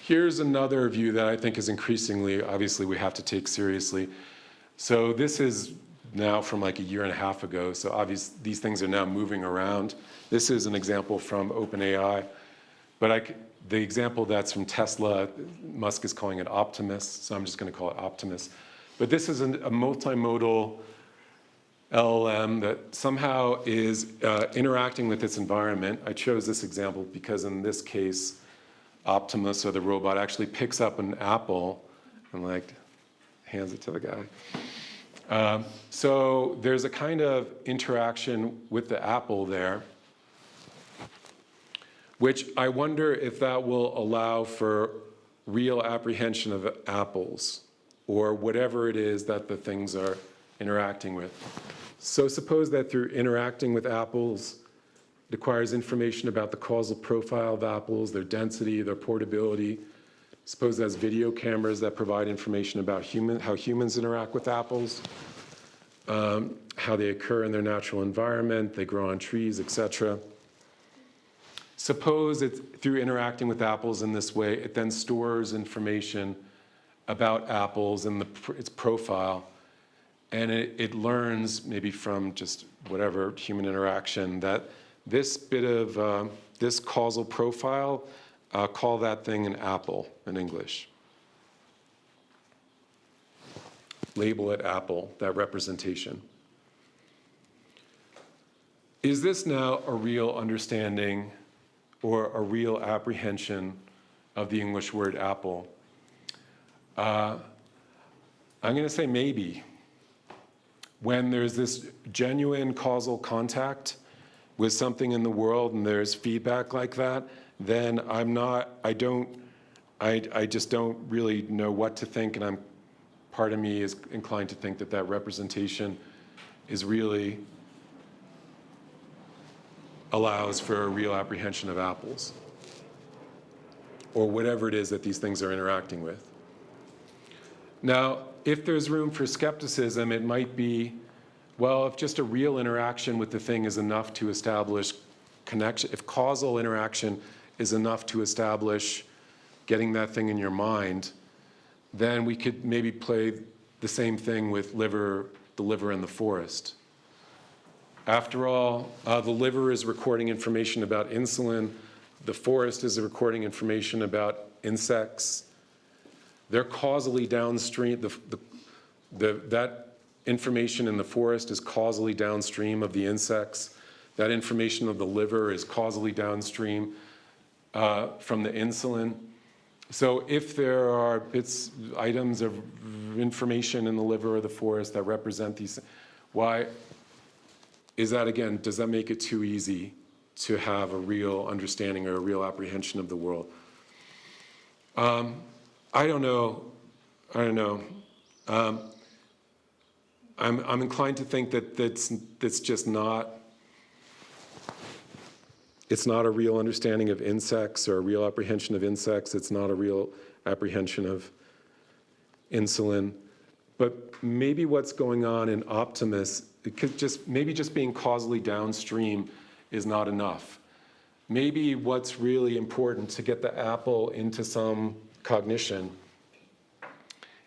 Speaker 2: Here's another view that I think is increasingly, obviously, we have to take seriously. So this is now from like a year and a half ago, so obviously these things are now moving around. This is an example from OpenAI, but the example that's from Tesla, Musk is calling it Optimus, so I'm just going to call it Optimus. But this is a multimodal LLM that somehow is interacting with its environment. I chose this example because in this case, Optimus, or the robot, actually picks up an apple and hands it to the guy. So there's a kind of interaction with the apple there, which I wonder if that will allow for real apprehension of apples, or whatever it is that the things are interacting with. So suppose that through interacting with apples, it acquires information about the causal profile of apples, their density, their portability. Suppose it has video cameras that provide information about how humans interact with apples, how they occur in their natural environment, they grow on trees, etc. Suppose it's through interacting with apples in this way, it then stores information about apples and its profile, and it learns, maybe from just whatever human interaction, that this bit of this causal profile, call that thing an apple in English. Label it apple, that representation. Is this now a real understanding or a real apprehension of the English word apple? I'm going to say maybe. When there's this genuine causal contact with something in the world and there's feedback like that, then I just don't really know what to think, and part of me is inclined to think that that representation is really allows for a real apprehension of apples, or whatever it is that these things are interacting with. Now, if there's room for skepticism, it might be, well, if just a real interaction with the thing is enough to establish connection, if causal interaction is enough to establish getting that thing in your mind, then we could maybe play the same thing with the liver in the forest. After all, the liver is recording information about insulin. The forest is recording information about insects. They're causally downstream. That information in the forest is causally downstream of the insects. That information of the liver is causally downstream from the insulin. So if there are items of of information in the liver or the forest that represent these. Why is that, again, does that make it too easy to have a real understanding or a real apprehension of the world? I don't know. I'm inclined to think that that's just not, it's not a real understanding of insects or a real apprehension of insects. It's not a real apprehension of insulin. But maybe what's going on in Optimus, it could maybe just being causally downstream is not enough. Maybe what's really important to get the apple into some cognition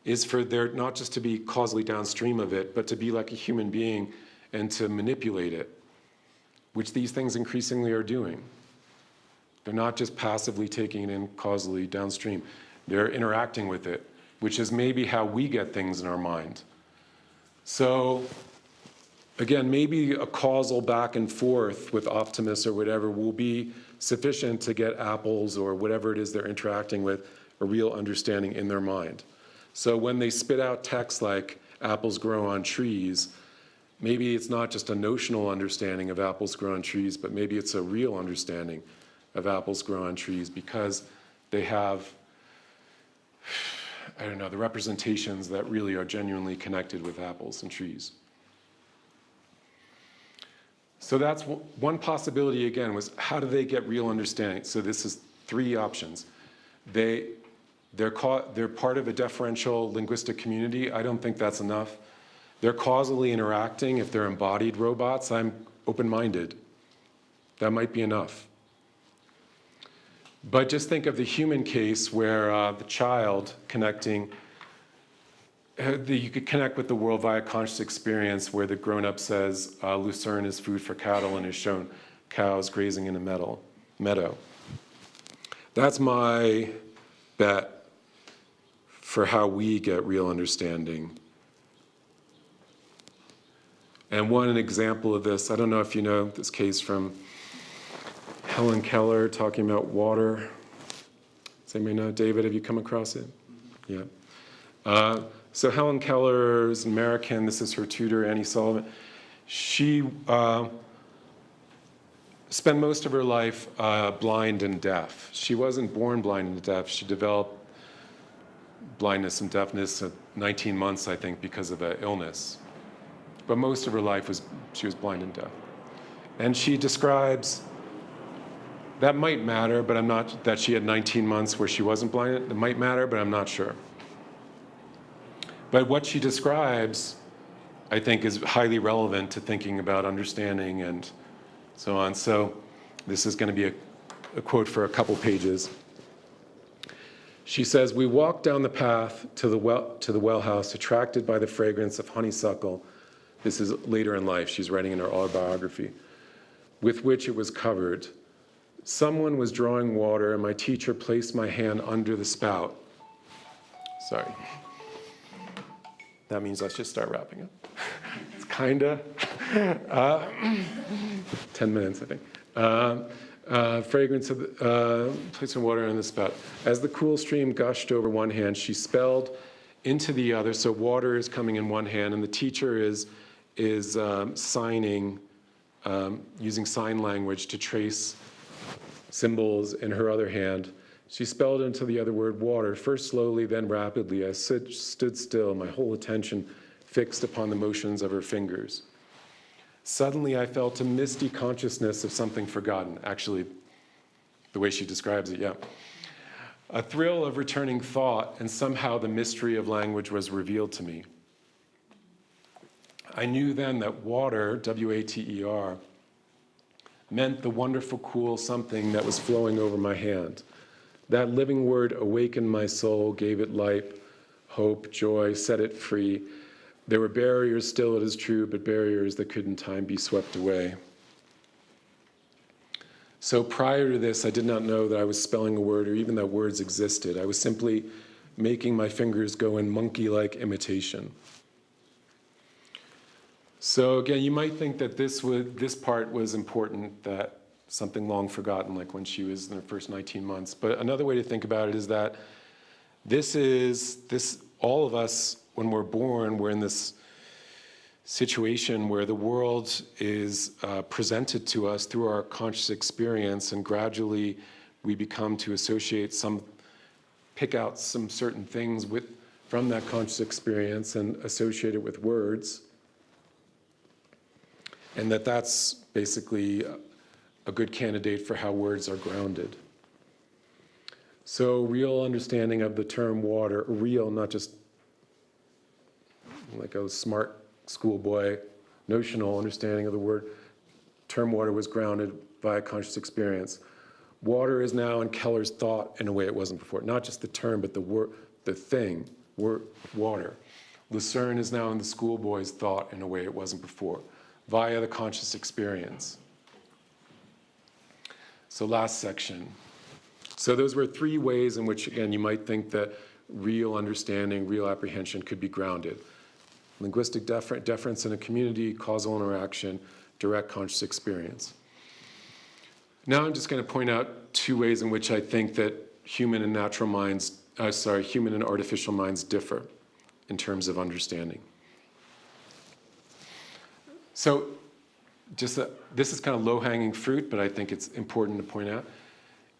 Speaker 2: is for there not just to be causally downstream of it, but to be like a human being and to manipulate it, which these things increasingly are doing. They're not just passively taking it in causally downstream. They're interacting with it, which is maybe how we get things in our mind. So again, maybe a causal back and forth with Optimus or whatever will be sufficient to get apples or whatever it is they're interacting with a real understanding in their mind. So when they spit out text like apples grow on trees, maybe it's not just a notional understanding of apples grow on trees, but maybe it's a real understanding of apples grow on trees because they have, I don't know, the representations that really are genuinely connected with apples and trees. So that's one possibility, again, was how do they get real understanding? So this is three options. They're part of a deferential linguistic community. I don't think that's enough. They're causally interacting. If they're embodied robots, I'm open-minded. That might be enough. But just think of the human case where the child connecting, you could connect with the world via conscious experience where the grown-up says lucerne is food for cattle and is shown cows grazing in a meadow. That's my bet for how we get real understanding. And one example of this, I don't know if you know this case from Helen Keller talking about water. Does anybody know? David, have you come across it? Yeah. So Helen Keller is American. This is her tutor, Annie Sullivan. She spent most of her life blind and deaf. She wasn't born blind and deaf. She developed blindness and deafness at 19 months, I think, because of an illness. But most of her life she was blind and deaf. And she describes, that might matter, but I'm not, that she had 19 months where she wasn't blind. It might matter, but I'm not sure. But what she describes, I think, is highly relevant to thinking about understanding and so on. So this is going to be a quote for a couple pages. She says, "We walked down the path to the well house, attracted by the fragrance of honeysuckle." This is later in life. She's writing in her autobiography. "With which it was covered. Someone was drawing water, and my teacher placed my hand under the spout." Sorry. That means I should start wrapping up. It's kinda 10 minutes, I think. Fragrance of placing water in the spout. As the cool stream gushed over one hand, she spelled into the other. So water is coming in one hand, and the teacher is signing, using sign language to trace symbols in her other hand. She spelled into the other word water, first slowly, then rapidly. I stood still, my whole attention fixed upon the motions of her fingers. Suddenly, I felt a misty consciousness of something forgotten. Actually, the way she describes it, yeah. A thrill of returning thought, and somehow the mystery of language was revealed to me. I knew then that water, W-A-T-E-R, meant the wonderful, cool something that was flowing over my hand. That living word awakened my soul, gave it life, hope, joy, set it free. There were barriers still, it is true, but barriers that could in time be swept away. So prior to this, I did not know that I was spelling a word or even that words existed. I was simply making my fingers go in monkey-like imitation. So again, you might think that this part was important, that something long forgotten, like when she was in her first 19 months. But another way to think about it is that all of us when we're born, we're in this situation where the world is presented to us through our conscious experience, and gradually we become to associate pick out some certain things from that conscious experience and associate it with words. And that's basically a good candidate for how words are grounded. So real understanding of the term water, real, not just like a smart schoolboy, notional understanding of the word, term water was grounded by a conscious experience. Water is now in Keller's thought in a way it wasn't before. Not just the term, but the word, the thing, water. Lucerne is now in the schoolboy's thought in a way it wasn't before, via the conscious experience. So last section. So those were 3 ways in which, again, you might think that real understanding, real apprehension could be grounded. Linguistic deference in a community, causal interaction, direct conscious experience. Now I'm just going to point out 2 ways in which I think that human and artificial minds differ in terms of understanding. So this is kind of low-hanging fruit, but I think it's important to point out.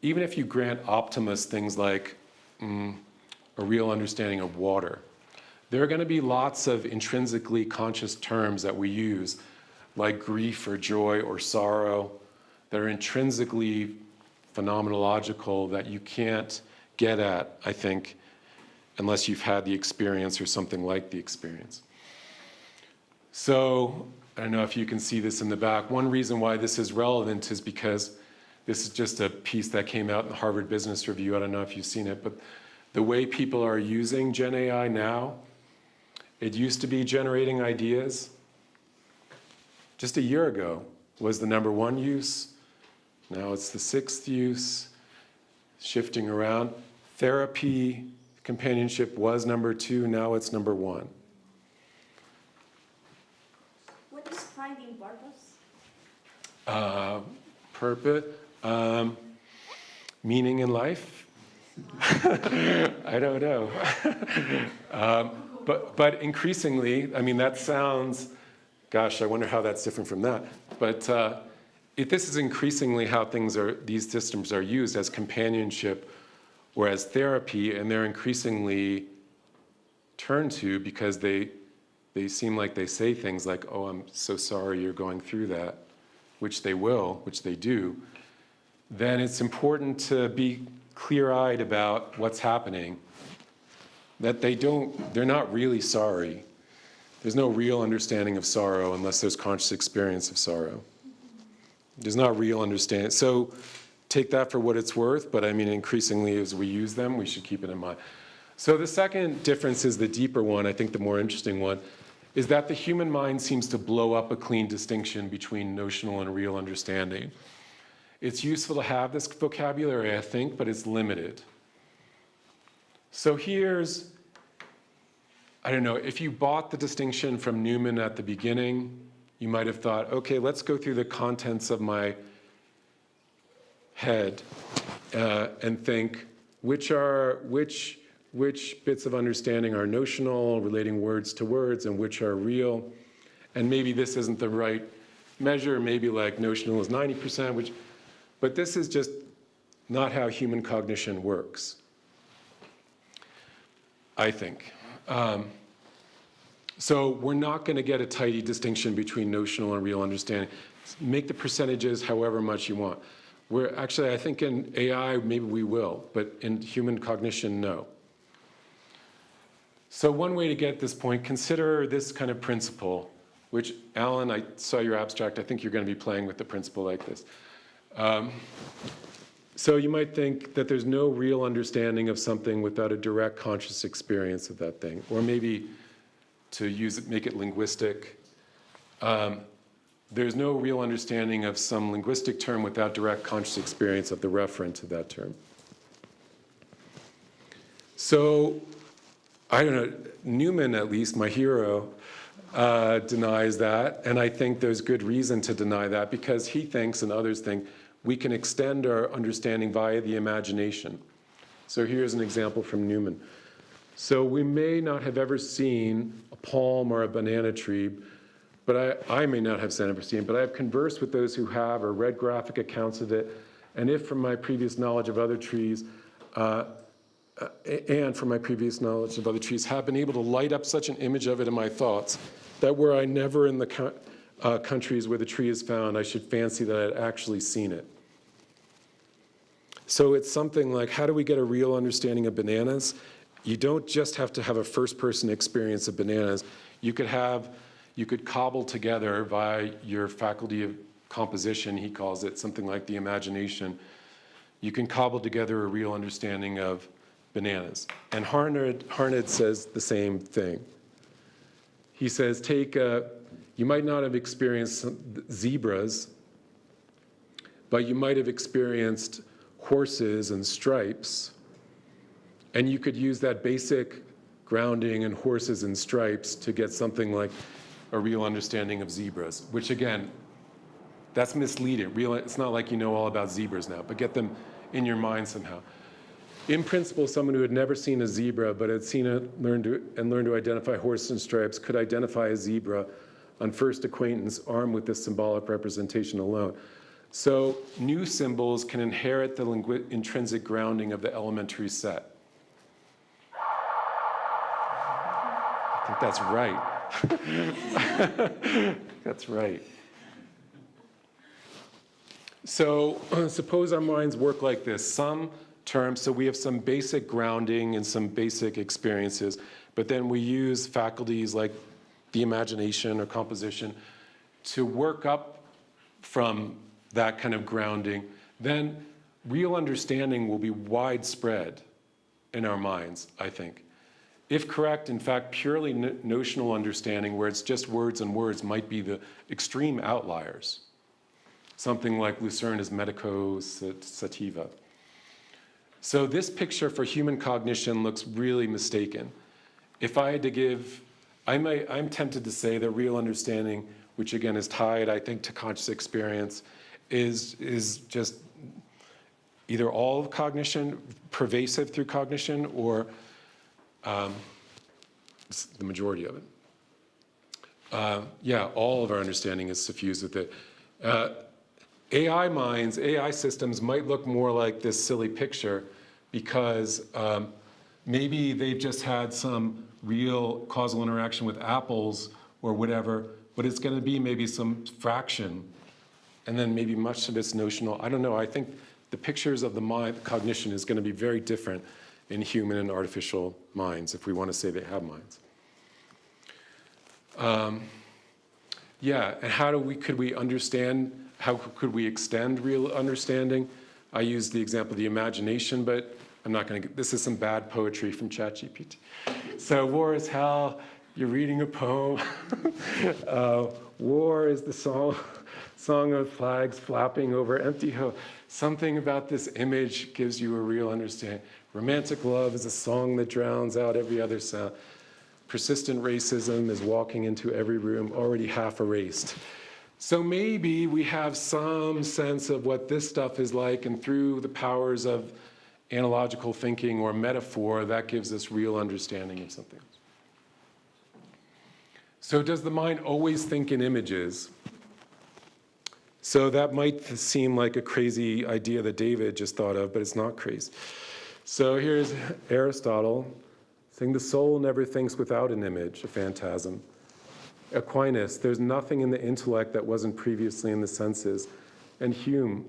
Speaker 2: Even if you grant optimists things like a real understanding of water, there are going to be lots of intrinsically conscious terms that we use, like grief or joy or sorrow, that are intrinsically phenomenological that you can't get at, I think, unless you've had the experience or something like the experience. So I don't know if you can see this in the back. One reason why this is relevant is because this is just a piece that came out in the Harvard Business Review. I don't know if you've seen it, but the way people are using Gen AI now, it used to be generating ideas. Just a year ago was the #1 use. Now it's the 6th use, shifting around. Therapy, companionship was #2, now it's #1.
Speaker 3: What is finding purpose?
Speaker 2: Purpose, meaning in life? I don't know. But increasingly, I mean, that sounds, gosh, I wonder how that's different from that. But this is increasingly how these systems are used as companionship or as therapy, and they're increasingly turned to because they seem like they say things like, oh, I'm so sorry you're going through that, which they will, which they do. Then it's important to be clear-eyed about what's happening, that they're not really sorry. There's no real understanding of sorrow unless there's conscious experience of sorrow. There's not real understanding. So take that for what it's worth, but I mean, increasingly as we use them, we should keep it in mind. So the second difference is the deeper one, I think the more interesting one, is that the human mind seems to blow up a clean distinction between notional and real understanding. It's useful to have this vocabulary, I think, but it's limited. So here's, I don't know, if you bought the distinction from Newman at the beginning, you might have thought, okay, let's go through the contents of my head and think which bits of understanding are notional, relating words to words, and which are real. And maybe this isn't the right measure, maybe like notional is 90%, but this is just not how human cognition works, I think. So we're not going to get a tidy distinction between notional and real understanding. Make the percentages however much you want. Actually, I think in AI, maybe we will, but in human cognition, no. So one way to get this point, consider this kind of principle, which, Alan, I saw your abstract. I think you're going to be playing with the principle like this. So you might think that there's no real understanding of something without a direct conscious experience of that thing. Or maybe to make it linguistic, there's no real understanding of some linguistic term without direct conscious experience of the referent to that term. So, I don't know, Newman, at least, my hero, denies that, and I think there's good reason to deny that because he thinks, and others think, we can extend our understanding via the imagination. So here's an example from Newman. So we may not have ever seen a palm or a banana tree, but I may not have ever seen it, but I have conversed with those who have or read graphic accounts of it, and if from my previous knowledge of other trees, have been able to light up such an image of it in my thoughts that were I never in the countries where the tree is found, I should fancy that I had actually seen it. So it's something like, how do we get a real understanding of bananas? You don't just have to have a first-person experience of bananas. You could cobble together by your faculty of composition, he calls it, something like the imagination. You can cobble together a real understanding of bananas. And Harned says the same thing. He says, you might not have experienced zebras, but you might have experienced horses and stripes, and you could use that basic grounding in horses and stripes to get something like a real understanding of zebras, which again, that's misleading. It's not like you know all about zebras now, but get them in your mind somehow. In principle, someone who had never seen a zebra but had seen it, learned to identify horses and stripes could identify a zebra on first acquaintance armed with this symbolic representation alone. So new symbols can inherit the intrinsic grounding of the elementary set. I think that's right. That's right. So suppose our minds work like this. Some terms, so we have some basic grounding and some basic experiences, but then we use faculties like the imagination or composition to work up from that kind of grounding. Then real understanding will be widespread in our minds, I think. If correct, in fact, purely notional understanding, where it's just words and words, might be the extreme outliers. Something like Lucerna's medico sativa. So this picture for human cognition looks really mistaken. If I had to give, I'm tempted to say that real understanding, which again is tied, I think, to conscious experience, is just either all of cognition, pervasive through cognition, or the majority of it. All of our understanding is suffused with it. AI minds, AI systems might look more like this silly picture because maybe they've just had some real causal interaction with apples or whatever, but it's going to be maybe some fraction, and then maybe much of it's notional. I don't know. I think the pictures of the mind, cognition, is going to be very different in human and artificial minds, if we want to say they have minds. And could we understand, how could we extend real understanding? I used the example of the imagination, but I'm not going to, this is some bad poetry from ChatGPT. So war is hell, you're reading a poem. War is the song of flags flapping over empty hope. Something about this image gives you a real understanding. Romantic love is a song that drowns out every other sound. Persistent racism is walking into every room already half erased. So maybe we have some sense of what this stuff is like, and through the powers of analogical thinking or metaphor, that gives us real understanding of something. So does the mind always think in images? So that might seem like a crazy idea that David just thought of, but it's not crazy. So here's Aristotle saying the soul never thinks without an image, a phantasm. Aquinas, there's nothing in the intellect that wasn't previously in the senses. And Hume,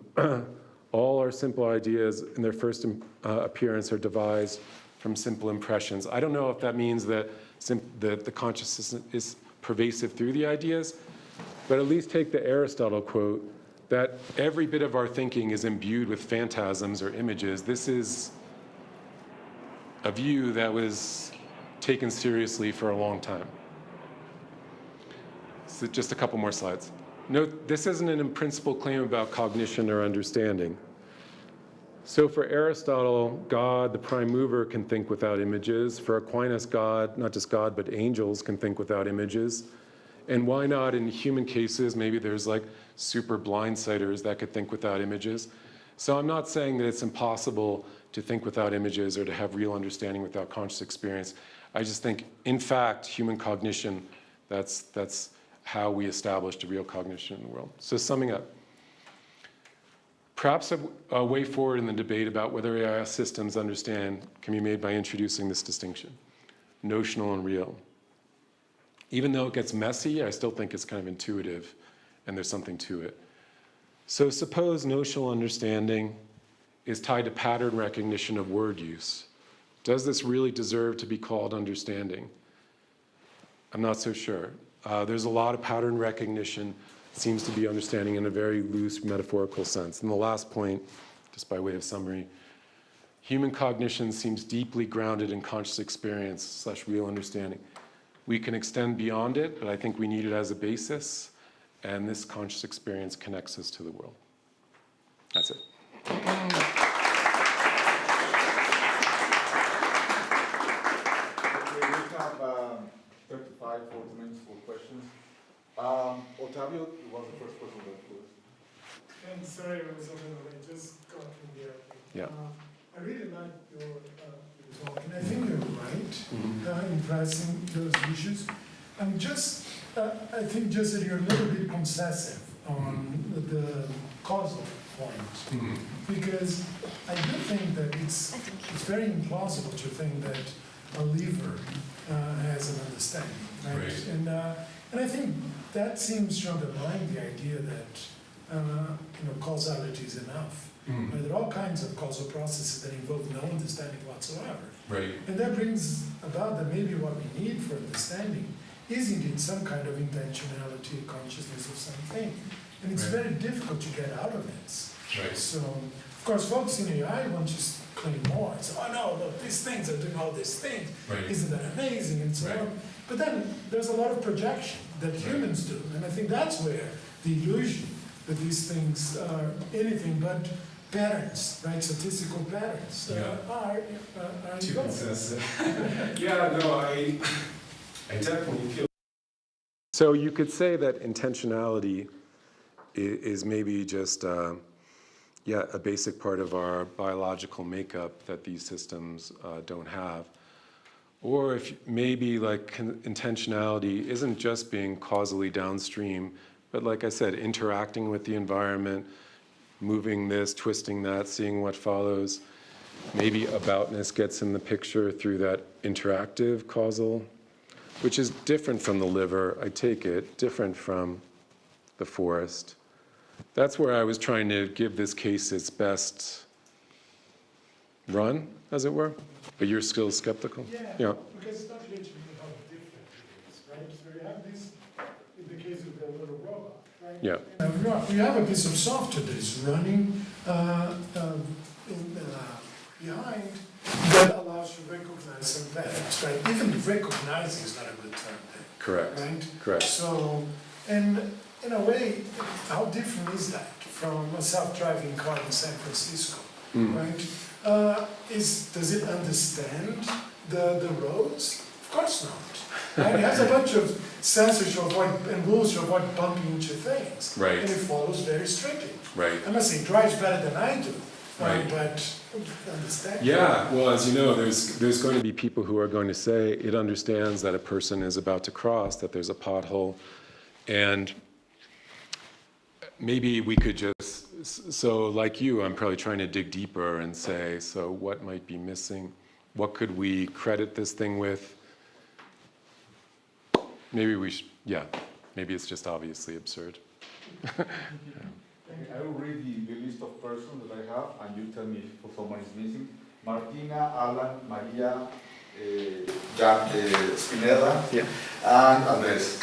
Speaker 2: all our simple ideas in their first appearance are devised from simple impressions. I don't know if that means that the consciousness is pervasive through the ideas, but at least take the Aristotle quote that every bit of our thinking is imbued with phantasms or images. This is a view that was taken seriously for a long time. So just a couple more slides. Note, this isn't an in-principle claim about cognition or understanding. So for Aristotle, God, the prime mover, can think without images. For Aquinas, God, not just God, but angels can think without images. And why not in human cases? Maybe there's like super blindsiders that could think without images. So I'm not saying that it's impossible to think without images or to have real understanding without conscious experience. I just think, in fact, human cognition, that's how we established a real cognition in the world. So summing up, perhaps a way forward in the debate about whether AI systems understand can be made by introducing this distinction, notional and real. Even though it gets messy, I still think it's kind of intuitive and there's something to it. So suppose notional understanding is tied to pattern recognition of word use. Does this really deserve to be called understanding? I'm not so sure. There's a lot of pattern recognition, seems to be understanding in a very loose metaphorical sense. And the last point, just by way of summary, human cognition seems deeply grounded in conscious experience / real understanding. We can extend beyond it, but I think we need it as a basis, and this conscious experience connects us to the world. That's it.
Speaker 1: Okay, we have 35, 40 minutes for questions. Otavio was the first person that was.
Speaker 5: And sorry, I was over the way, just got from the airplane.
Speaker 2: Yeah.
Speaker 5: I really like your talk, and I think you're right in pressing those issues. I'm just, I think just that you're a little bit concessive on the causal point, because I do think that it's very implausible to think that a liver has an understanding, right? And I think that seems to undermine the idea that causality is enough. There are all kinds of causal processes that involve no understanding whatsoever.
Speaker 2: Right.
Speaker 5: And that brings about that maybe what we need for understanding is indeed some kind of intentionality, consciousness of something. And it's very difficult to get out of this.
Speaker 2: Right.
Speaker 5: So, of course, folks in AI want to claim more. And say, oh no, look, these things are doing all these things.
Speaker 2: Right.
Speaker 5: Isn't that amazing? And so on. But then there's a lot of projection that humans do. And I think that's where the illusion that these things are anything but patterns, right? Statistical patterns are
Speaker 2: Too
Speaker 5: involved.
Speaker 2: concessive. Yeah, no, I definitely feel. So you could say that intentionality is maybe just a basic part of our biological makeup that these systems don't have. Or if maybe like intentionality isn't just being causally downstream, but like I said, interacting with the environment, moving this, twisting that, seeing what follows. Maybe aboutness gets in the picture through that interactive causal, which is different from the liver, I take it, different from the forest. That's where I was trying to give this case its best run, as it were. But you're still skeptical?
Speaker 5: Yeah. Because it's not literally how different it is, right? So you have this, in the case of the little robot, right?
Speaker 2: Yeah.
Speaker 5: We have a piece of software that is running behind that allows you to recognize some patterns, right? Even recognizing is not a good term there.
Speaker 2: Correct.
Speaker 5: Right?
Speaker 2: Correct.
Speaker 5: So, and in a way, how different is that from a self-driving car in San Francisco, right? Does it understand the roads? Of course not. Right? It has a bunch of sensors to avoid and rules to avoid bumping into things.
Speaker 2: Right.
Speaker 5: And it follows very strictly.
Speaker 2: Right.
Speaker 5: I must say, it drives better than I do.
Speaker 2: Right.
Speaker 5: But understand.
Speaker 2: Yeah, well, as you know, there's going to be people who are going to say it understands that a person is about to cross, that there's a pothole, and maybe we could just, so like you, I'm probably trying to dig deeper and say, so what might be missing? What could we credit this thing with? Maybe we should, maybe it's just obviously absurd.
Speaker 1: I will read the list of persons that I have, and you tell me if someone is missing. Martina, Alan, Maria, Spinella, and Andres.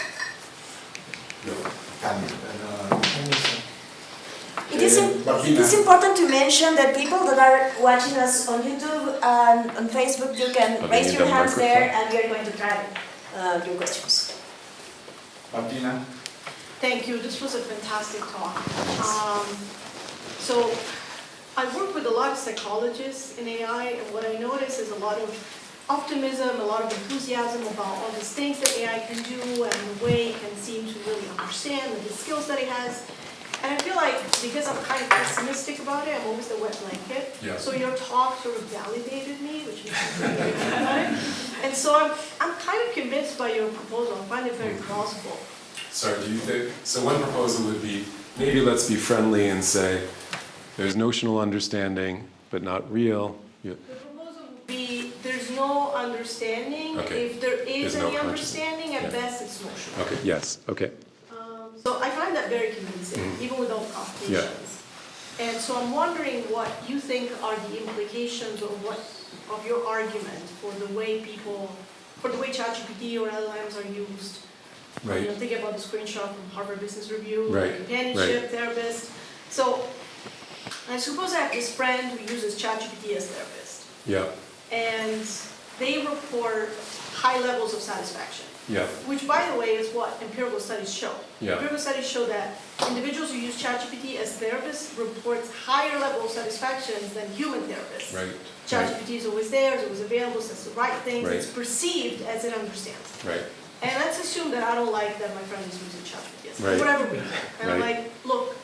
Speaker 3: It is important to mention that people that are watching us on YouTube and on Facebook, you can raise your hands there and we are going to try your questions.
Speaker 1: Martina.
Speaker 6: Thank you. This was a fantastic talk. So I work with a lot of psychologists in AI, and what I notice is a lot of optimism, a lot of enthusiasm about all these things that AI can do and the way it can seem to really understand and the skills that it has. And I feel like because I'm kind of pessimistic about it, I'm always the wet blanket.
Speaker 2: Yeah.
Speaker 6: So your talk sort of validated me, which makes me feel very good about it. And so I'm kind of convinced by your proposal. I find it very plausible.
Speaker 2: Sorry, do you think, so one proposal would be, maybe let's be friendly and say, there's notional understanding, but not real.
Speaker 6: The proposal would be, there's no understanding.
Speaker 2: Okay.
Speaker 6: If there is
Speaker 2: There's no
Speaker 6: any
Speaker 2: consciousness.
Speaker 6: understanding, at
Speaker 2: Yeah.
Speaker 6: best it's notional.
Speaker 2: Okay, yes, okay.
Speaker 6: So I find that very convincing, even with all the complications. And so I'm wondering what you think are the implications of your argument for the way ChatGPT or LLMs are used.
Speaker 2: Right.
Speaker 6: Thinking about the screenshot from Harvard Business Review,
Speaker 2: Right,
Speaker 6: companionship, therapist. So I suppose I have this friend who uses ChatGPT as therapist,
Speaker 2: Yeah,
Speaker 6: and they report high levels of satisfaction.
Speaker 2: yeah,
Speaker 6: Which, by the way, is what empirical studies show.
Speaker 2: Yeah.
Speaker 6: Empirical studies show that individuals who use ChatGPT as therapists report higher level of satisfaction than human therapists.
Speaker 2: right.
Speaker 6: ChatGPT is always there, it's always available, says the right things,
Speaker 2: Right.
Speaker 6: it's perceived as it understands.
Speaker 2: Right,
Speaker 6: And let's assume that I don't like that my friend is using ChatGPT for
Speaker 2: Right.
Speaker 6: whatever reason. And I'm
Speaker 2: Right.
Speaker 6: like, look,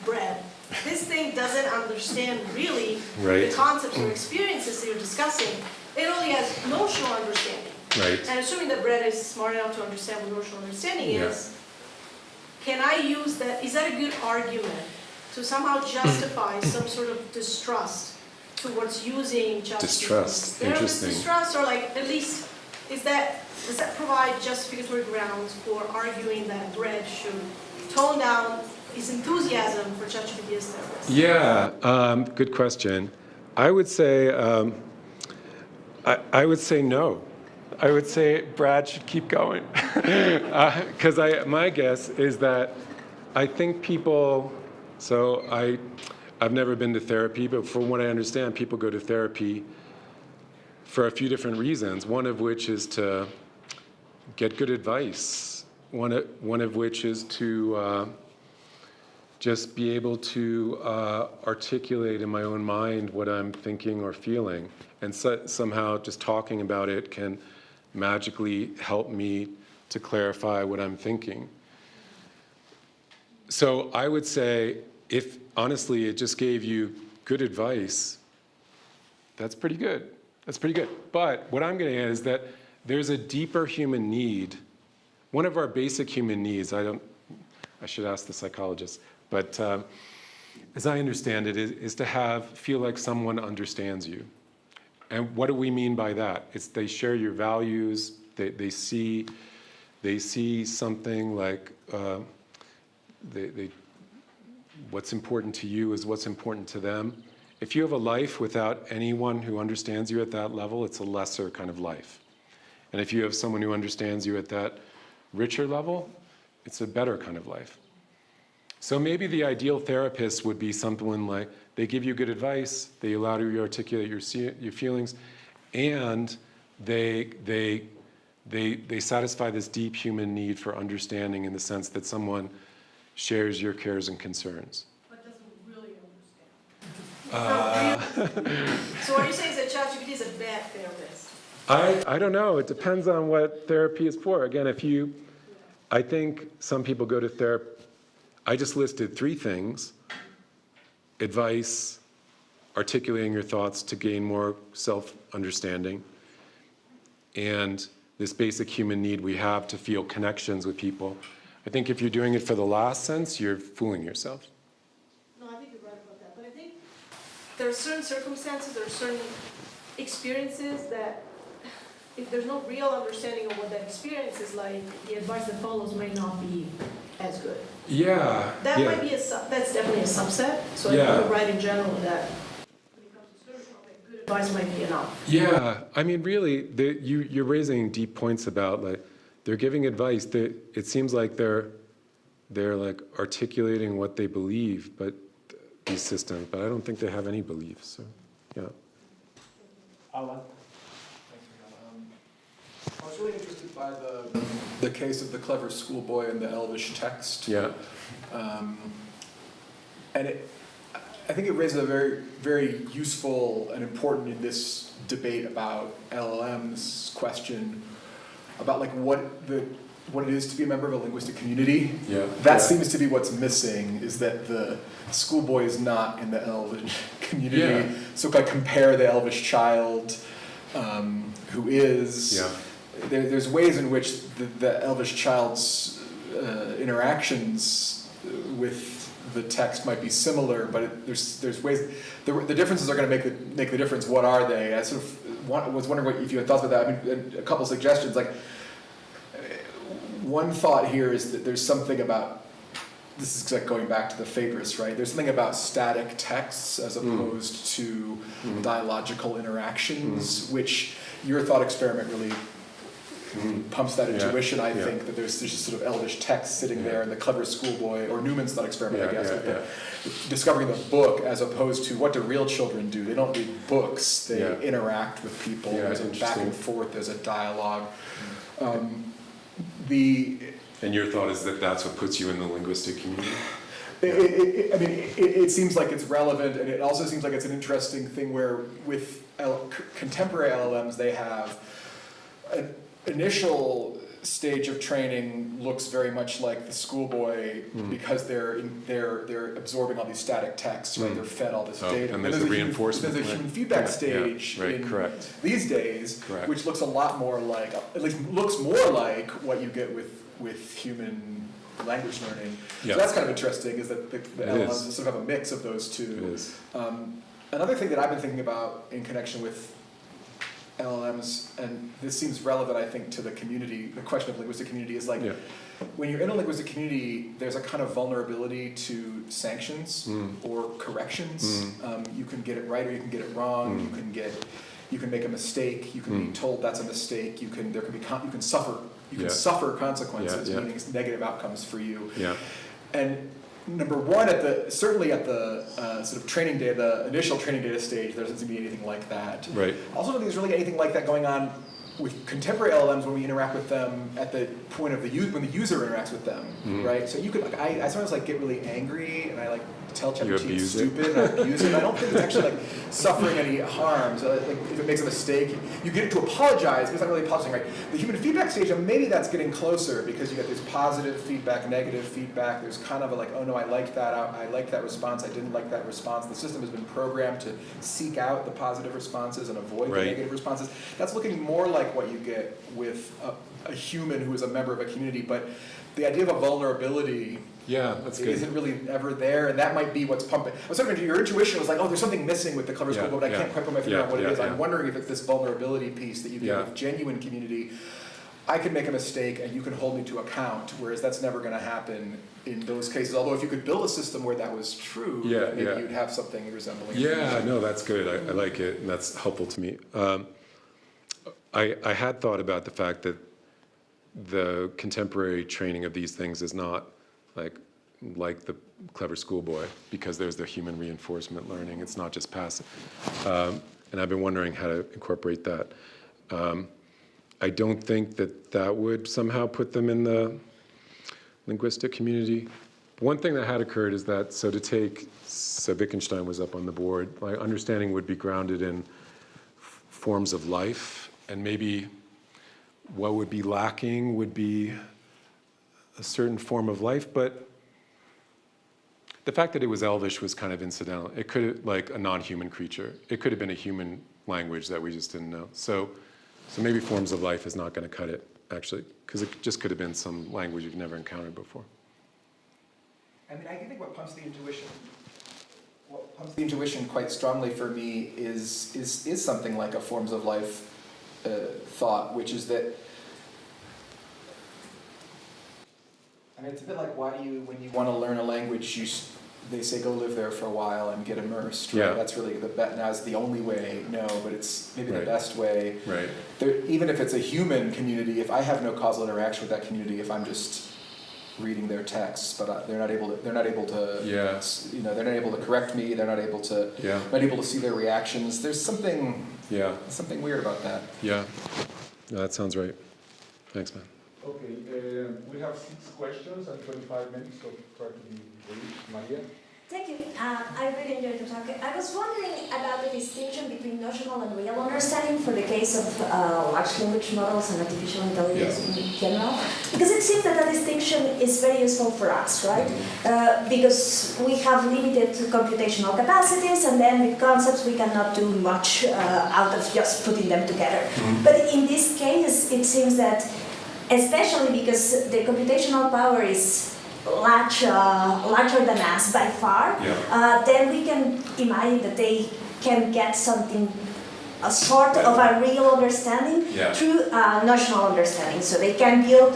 Speaker 6: Brad, this thing doesn't understand really
Speaker 2: Right.
Speaker 6: the concepts or experiences that you're discussing. It only has notional understanding.
Speaker 2: right.
Speaker 6: And assuming that Brett is smart enough to understand what notional understanding
Speaker 2: Yeah.
Speaker 6: is, can I use that, is that a good argument to somehow justify some sort of distrust towards using ChatGPT?
Speaker 2: Distrust,
Speaker 6: Therapist
Speaker 2: interesting.
Speaker 6: distrust, or like, at least, does that provide justificatory grounds for arguing that Brett should tone down his enthusiasm for ChatGPT as therapist?
Speaker 2: Yeah, good question. I would say, I would say no. I would say Brad should keep going. Because my guess is that I think people, so I've never been to therapy, but from what I understand, people go to therapy for a few different reasons, one of which is to get good advice, one of which is to just be able to articulate in my own mind what I'm thinking or feeling. And somehow just talking about it can magically help me to clarify what I'm thinking. So I would say, if honestly it just gave you good advice, that's pretty good. That's pretty good. But what I'm getting at is that there's a deeper human need. One of our basic human needs, I should ask the psychologist, but as I understand it, is to feel like someone understands you. And what do we mean by that? It's they share your values, they see something like what's important to you is what's important to them. If you have a life without anyone who understands you at that level, it's a lesser kind of life. And if you have someone who understands you at that richer level, it's a better kind of life. So maybe the ideal therapist would be someone like, they give you good advice, they allow you to articulate your feelings, and they satisfy this deep human need for understanding in the sense that someone shares your cares and concerns.
Speaker 6: But doesn't really understand. So what you're saying is that ChatGPT is a bad therapist?
Speaker 2: I don't know. It depends on what therapy is for. Again, I think some people go to therapy. I just listed 3 things: advice, articulating your thoughts to gain more self-understanding, and this basic human need we have to feel connections with people. I think if you're doing it for the last sense, you're fooling yourself.
Speaker 6: No, I think you're right about that. But I think there are certain circumstances, there are certain experiences that if there's no real understanding of what that experience is like, the advice that follows may not be as good.
Speaker 2: Yeah.
Speaker 6: That
Speaker 2: yeah.
Speaker 6: might be that's definitely a subset. So I
Speaker 2: Yeah.
Speaker 6: think you're right in general that when it comes to certain topics, good advice might be enough.
Speaker 2: Yeah, I mean, really, you're raising deep points about, like, they're giving advice. It seems like they're like articulating what they believe, but these systems, but I don't think they have any beliefs. So, yeah.
Speaker 7: Alan? I was really interested by the case of the clever schoolboy and the elvish text.
Speaker 2: Yeah.
Speaker 7: And I think it raises a very, very useful and important in this debate about LLMs question about like what what it is to be a member of a linguistic community.
Speaker 2: Yeah.
Speaker 7: That seems to be what's missing, is that the schoolboy is not in the Elvish community.
Speaker 2: Yeah.
Speaker 7: So if I compare the Elvish child, who is,
Speaker 2: Yeah.
Speaker 7: there's ways in which the Elvish child's interactions with the text might be similar, but there's ways, the differences are going to make the difference. What are they? I sort of was wondering if you had thoughts about that. I mean, a couple suggestions, like, one thought here is that there's something about, this is like going back to the Phaedrus, right? There's something about static texts as opposed to dialogical interactions, which your thought experiment really pumps that intuition, I think, that there's just sort of Elvish text sitting there, and the clever schoolboy, or Newman's thought experiment, I guess, with discovering the book, as opposed to what do real children do? They don't read books, they interact with people, there's a back and forth, there's a dialogue.
Speaker 2: And your thought is that that's what puts you in the linguistic community?
Speaker 7: It seems like it's relevant, and it also seems like it's an interesting thing where with contemporary LLMs, they have an initial stage of training looks very much like the schoolboy because they're absorbing all these static texts, right? They're fed all this data.
Speaker 2: And there's a reinforcement.
Speaker 7: There's a human feedback stage these days, which looks a lot more like, at least looks more like what you get with human language learning. So that's kind of interesting, is that the LLMs sort of have a mix of those two.
Speaker 2: It is.
Speaker 7: Another thing that I've been thinking about in connection with LLMs, and this seems relevant, I think, to the community, the question of linguistic community, is like, when you're in a linguistic community, there's a kind of vulnerability to sanctions or corrections. You can get it right or you can get it wrong. You can make a mistake. You can be told that's a mistake. You can suffer. You can suffer consequences, meaning negative outcomes for you. And number one, certainly at the sort of training data, the initial training data stage, there doesn't seem to be anything like that.
Speaker 2: Right.
Speaker 7: Also, I don't think there's really anything like that going on with contemporary LLMs when we interact with them at the point of when the user interacts with them, right? So you could, I sometimes like get really angry, and I like tell ChatGPT it's stupid, and I abuse it. I don't think it's actually like suffering any harm. So like if it makes a mistake, you get it to apologize, but it's not really apologizing, right? The human feedback stage, and maybe that's getting closer because you get this positive feedback, negative feedback. There's kind of a like, oh no, I like that response, I didn't like that response. The system has been programmed to seek out the positive responses and avoid the negative responses. That's looking more like what you get with a human who is a member of a community, but the idea of a vulnerability isn't really ever there, and that might be what's pumping. I was wondering, your intuition was like, oh, there's something missing with the clever school, but I can't quite put my finger on what it is. I'm wondering if it's this vulnerability piece that you get with genuine community. I can make a mistake and you can hold me to account, whereas that's never going to happen in those cases. Although if you could build a system where that was true, maybe you'd have something resembling.
Speaker 2: No, that's good. I like it, and that's helpful to me. I had thought about the fact that the contemporary training of these things is not like the clever schoolboy, because there's the human reinforcement learning. It's not just passive. And I've been wondering how to incorporate that. I don't think that would somehow put them in the linguistic community. One thing that had occurred is that, so Wittgenstein was up on the board, my understanding would be grounded in forms of life, and maybe what would be lacking would be a certain form of life, but the fact that it was Elvish was kind of incidental. It could have, like a non-human creature, it could have been a human language that we just didn't know. So maybe forms of life is not going to cut it, actually, because it just could have been some language you've never encountered before.
Speaker 7: I mean, I think what pumps the intuition quite strongly for me is something like a forms of life thought, which is that, I mean, it's a bit like, why do you, when you want to learn a language, they say go live there for a while and get immersed, right? That's really now is the only way, no, but it's maybe the best way.
Speaker 2: Right.
Speaker 7: Even if it's a human community, if I have no causal interaction with that community, if I'm just reading their texts, but they're not able to they're not able to correct me, they're not able to see their reactions. There's something weird about that.
Speaker 2: No, that sounds right. Thanks, man.
Speaker 1: Okay, we have 6 questions and 25 minutes, so try to be brief. Maria?
Speaker 3: Thank you. I really enjoyed the talk. I was wondering about the distinction between notional and real understanding for the case of large language models and artificial intelligence in general, because it seems that the distinction is very useful for us, right? Because we have limited computational capacities, and then with concepts we cannot do much out of just putting them together. But in this case, it seems that, especially because the computational power is larger than us by far, then we can imagine that they can get something, a sort of a real understanding through notional understanding. So they can build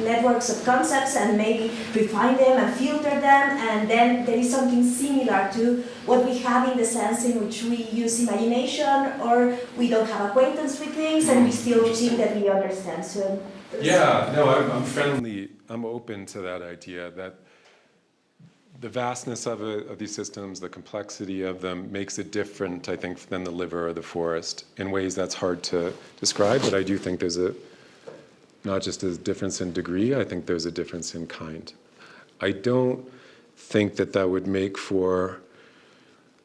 Speaker 3: networks of concepts and maybe refine them and filter them, and then there is something similar to what we have in the sense in which we use imagination, or we don't have acquaintance with things and we still think that we understand. So
Speaker 2: yeah, no, I'm friendly. I'm open to that idea that the vastness of these systems, the complexity of them makes it different, I think, than the liver or the forest in ways that's hard to describe. But I do think there's not just a difference in degree, I think there's a difference in kind. I don't think that would make for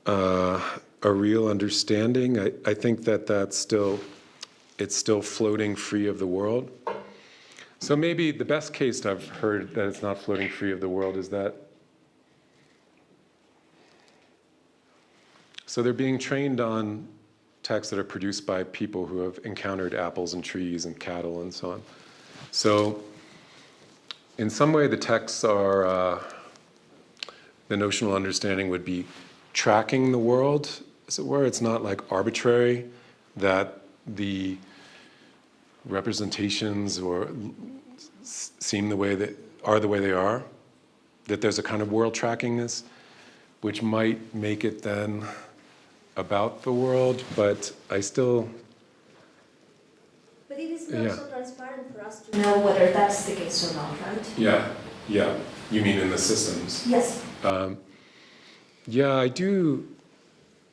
Speaker 2: a real understanding. I think it's still floating free of the world. So maybe the best case I've heard that it's not floating free of the world is that, so they're being trained on texts that are produced by people who have encountered apples and trees and cattle and so on. So in some way the texts are, the notional understanding would be tracking the world, as it were. It's not like arbitrary, that the representations or seem the way they are, that there's a kind of world trackingness, which might make it then about the world, but I still...
Speaker 3: But it is not so transparent for us to know whether that's the case or not, right?
Speaker 2: Yeah. You mean in the systems?
Speaker 3: Yes.
Speaker 2: Yeah, I do,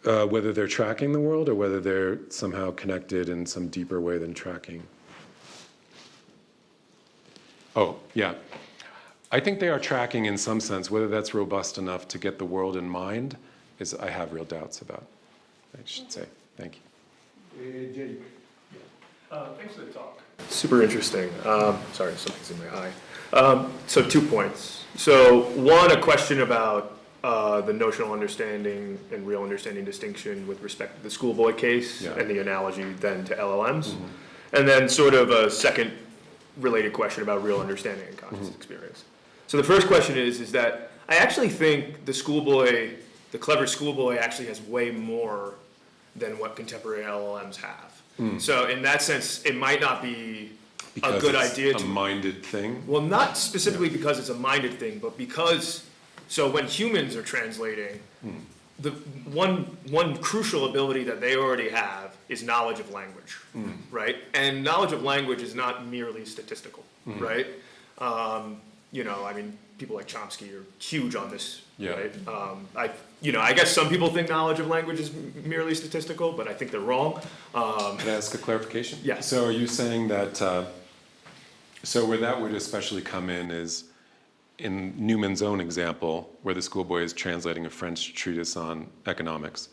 Speaker 2: whether they're tracking the world or whether they're somehow connected in some deeper way than tracking. Oh, yeah. I think they are tracking in some sense. Whether that's robust enough to get the world in mind is, I have real doubts about, I should say. Thank you.
Speaker 1: Jake.
Speaker 8: Thanks for the talk. Super interesting. Sorry, something's in my eye. So 2 points. So one, a question about the notional understanding and real understanding distinction with respect to the schoolboy case and the analogy then to LLMs. And then sort of a second related question about real understanding and conscious experience. So the first question is that I actually think the clever schoolboy actually has way more than what contemporary LLMs have. So in that sense, it might not be a good idea
Speaker 2: to... a minded thing?
Speaker 8: Well, not specifically because it's a minded thing, but because, so when humans are translating, the one crucial ability that they already have is knowledge of language, right? And knowledge of language is not merely statistical, right? I mean, people like Chomsky are huge on this, right? I guess some people think knowledge of language is merely statistical, but I think they're wrong.
Speaker 2: Can I ask a clarification?
Speaker 8: Yeah.
Speaker 2: So are you saying that, so where that would especially come in is in Newman's own example, where the schoolboy is translating a French treatise on economics.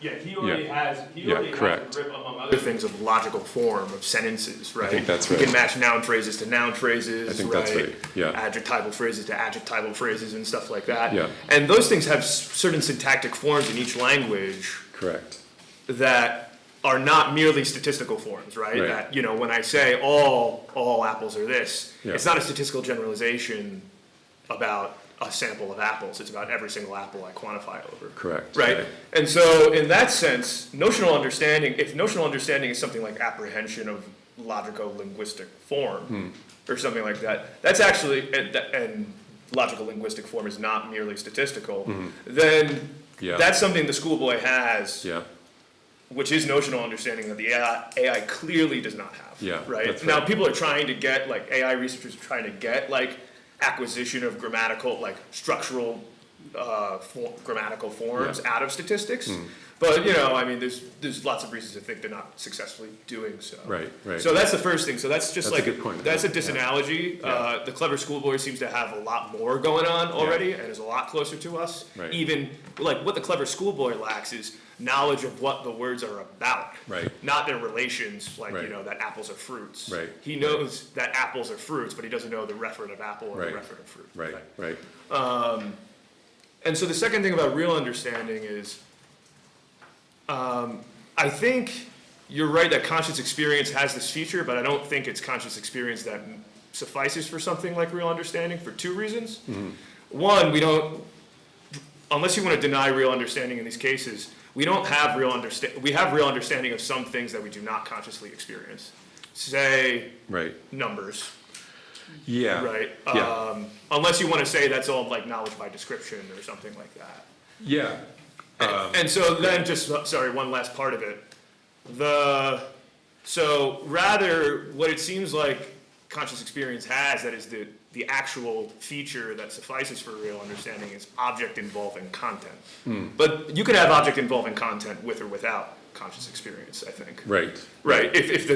Speaker 8: Yeah, he already has a grip, among other things, of logical form, of sentences, right?
Speaker 2: I think that's
Speaker 8: He
Speaker 2: right.
Speaker 8: can match noun phrases to noun phrases,
Speaker 2: I think that's right, yeah.
Speaker 8: Adjectival phrases to adjectival phrases and stuff like that.
Speaker 2: Yeah.
Speaker 8: And those things have certain syntactic forms in each language.
Speaker 2: Correct.
Speaker 8: That are not merely statistical forms, right?
Speaker 2: Right.
Speaker 8: That, when I say all apples are this,
Speaker 2: Yeah.
Speaker 8: it's not a statistical generalization about a sample of apples. It's about every single apple I quantify over.
Speaker 2: Correct.
Speaker 8: Right? And so in that sense, notional understanding, if notional understanding is something like apprehension of logico-linguistic form or something like that, that's actually, and logical linguistic form is not merely statistical, then that's something the schoolboy has, which is notional understanding that the AI clearly does not have, right?
Speaker 2: That's
Speaker 8: Now people are trying to get, AI researchers are trying to get, acquisition of grammatical, structural grammatical forms out of statistics. But, you know, I mean, there's lots of reasons to think they're not successfully doing so.
Speaker 2: Right, right.
Speaker 8: So that's the first thing, so that's just
Speaker 2: That's a
Speaker 8: like,
Speaker 2: good point.
Speaker 8: that's a
Speaker 2: Yeah.
Speaker 8: disanalogy.
Speaker 2: Yeah.
Speaker 8: The clever schoolboy seems to have a lot more going on already, and is a lot closer to us.
Speaker 2: Right.
Speaker 8: Even, like, what the clever schoolboy lacks is knowledge of what the words are about.
Speaker 2: Right.
Speaker 8: Not their relations, like, you
Speaker 2: Right.
Speaker 8: know, that apples are fruits.
Speaker 2: Right.
Speaker 8: He knows that apples are fruits, but he doesn't know the referent of apple or
Speaker 2: Right.
Speaker 8: the referent of fruit.
Speaker 2: Right, right.
Speaker 8: And so the second thing about real understanding is, I think you're right that conscious experience has this feature, but I don't think it's conscious experience that suffices for something like real understanding for two reasons. One, unless you want to deny real understanding in these cases, we don't have we have real understanding of some things that we do not consciously experience. Say,
Speaker 2: Right.
Speaker 8: numbers,
Speaker 2: Yeah.
Speaker 8: right?
Speaker 2: Yeah.
Speaker 8: Unless you want to say that's all like knowledge by description or something like that.
Speaker 2: Yeah.
Speaker 8: And so then just, sorry, one last part of it. So rather, what it seems like conscious experience has, that is the actual feature that suffices for real understanding, is object involving content. But you could have object involving content with or without conscious experience, I think.
Speaker 2: Right.
Speaker 8: Right, if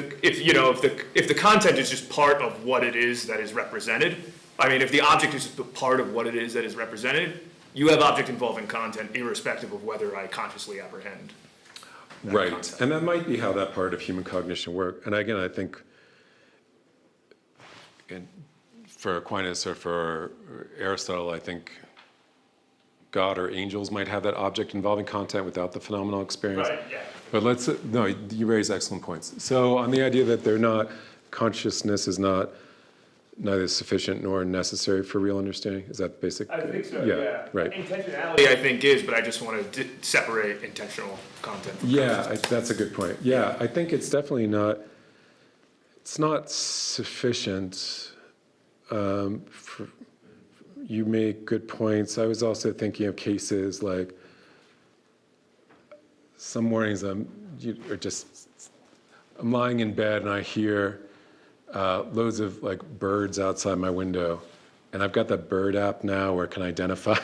Speaker 8: the content is just part of what it is that is represented, I mean, if the object is just a part of what it is that is represented, you have object involving content irrespective of whether I consciously apprehend that
Speaker 2: Right,
Speaker 8: concept.
Speaker 2: and that might be how that part of human cognition works. And again, I think for Aquinas or for Aristotle, I think God or angels might have that object involving content without the phenomenal experience.
Speaker 8: Right, yeah.
Speaker 2: But no, you raise excellent points. So on the idea that consciousness is neither sufficient nor necessary for real understanding, is that basic?
Speaker 8: I think so,
Speaker 2: Yeah,
Speaker 8: yeah.
Speaker 2: right.
Speaker 8: Intentionality, I think, is, but I just want to separate intentional content from
Speaker 2: Yeah, that's a good point. Yeah, I think it's definitely it's not sufficient. You make good points. I was also thinking of cases like some mornings I'm lying in bed and I hear loads of like birds outside my window. And I've got that bird app now where I can identify.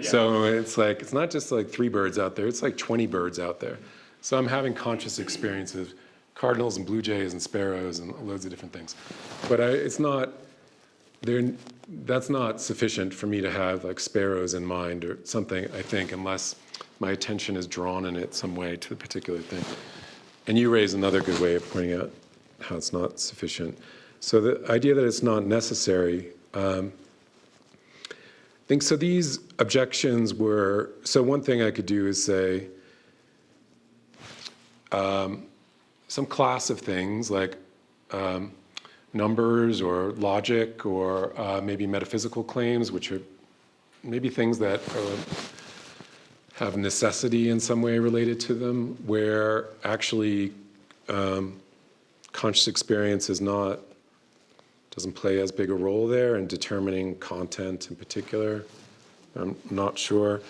Speaker 2: So it's like, it's not just like 3 birds out there, it's like 20 birds out there. So I'm having conscious experiences, cardinals and blue jays and sparrows and loads of different things. But that's not sufficient for me to have like sparrows in mind or something, I think, unless my attention is drawn in it some way to the particular thing. And you raise another good way of pointing out how it's not sufficient. So the idea that it's not necessary, I think so these objections were, so one thing I could do is say some class of things like numbers or logic or maybe metaphysical claims, which are maybe things that have necessity in some way related to them, where actually conscious experience doesn't play as big a role there in determining content in particular. I'm not sure.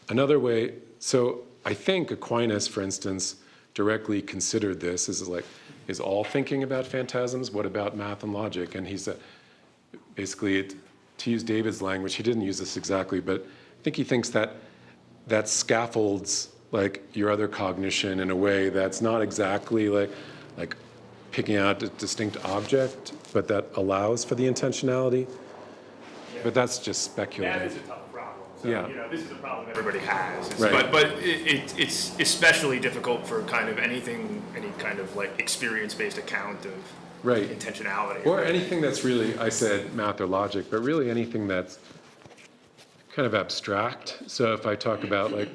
Speaker 2: Another way, so I think Aquinas, for instance, directly considered this as like, is all thinking about phantasms? What about math and logic? And he said, basically, to use David's language, he didn't use this exactly, but I think he thinks that scaffolds like your other cognition in a way that's not exactly like picking out a distinct object, but that allows for the intentionality. Yeah. But that's just speculative.
Speaker 8: That is a tough problem. So,
Speaker 2: Yeah.
Speaker 8: you know, this is a problem everybody has.
Speaker 2: Right.
Speaker 8: But it's especially difficult for kind of any kind of like experience-based account of
Speaker 2: Right.
Speaker 8: intentionality.
Speaker 2: Or anything that's really, I said math or logic, but really anything that's kind of abstract. So if I talk about like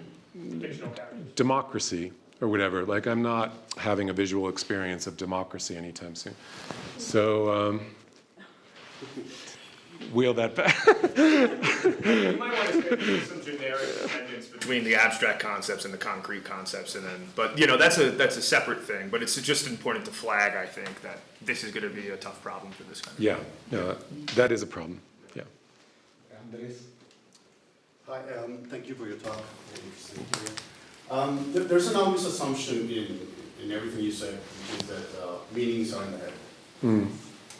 Speaker 2: democracy or whatever, like I'm not having a visual experience of democracy anytime soon. So wheel that back.
Speaker 8: You might want to say there's some generic dependence between the abstract concepts and the concrete concepts, and then, but you know, that's a separate thing. But it's just important to flag, I think, that this is going to be a tough problem for this kind of.
Speaker 2: Yeah, no, that is a problem. Yeah.
Speaker 9: Andres? Hi, thank you for your talk. Very interesting. There's an obvious assumption in everything you said, which is that meanings are in the head.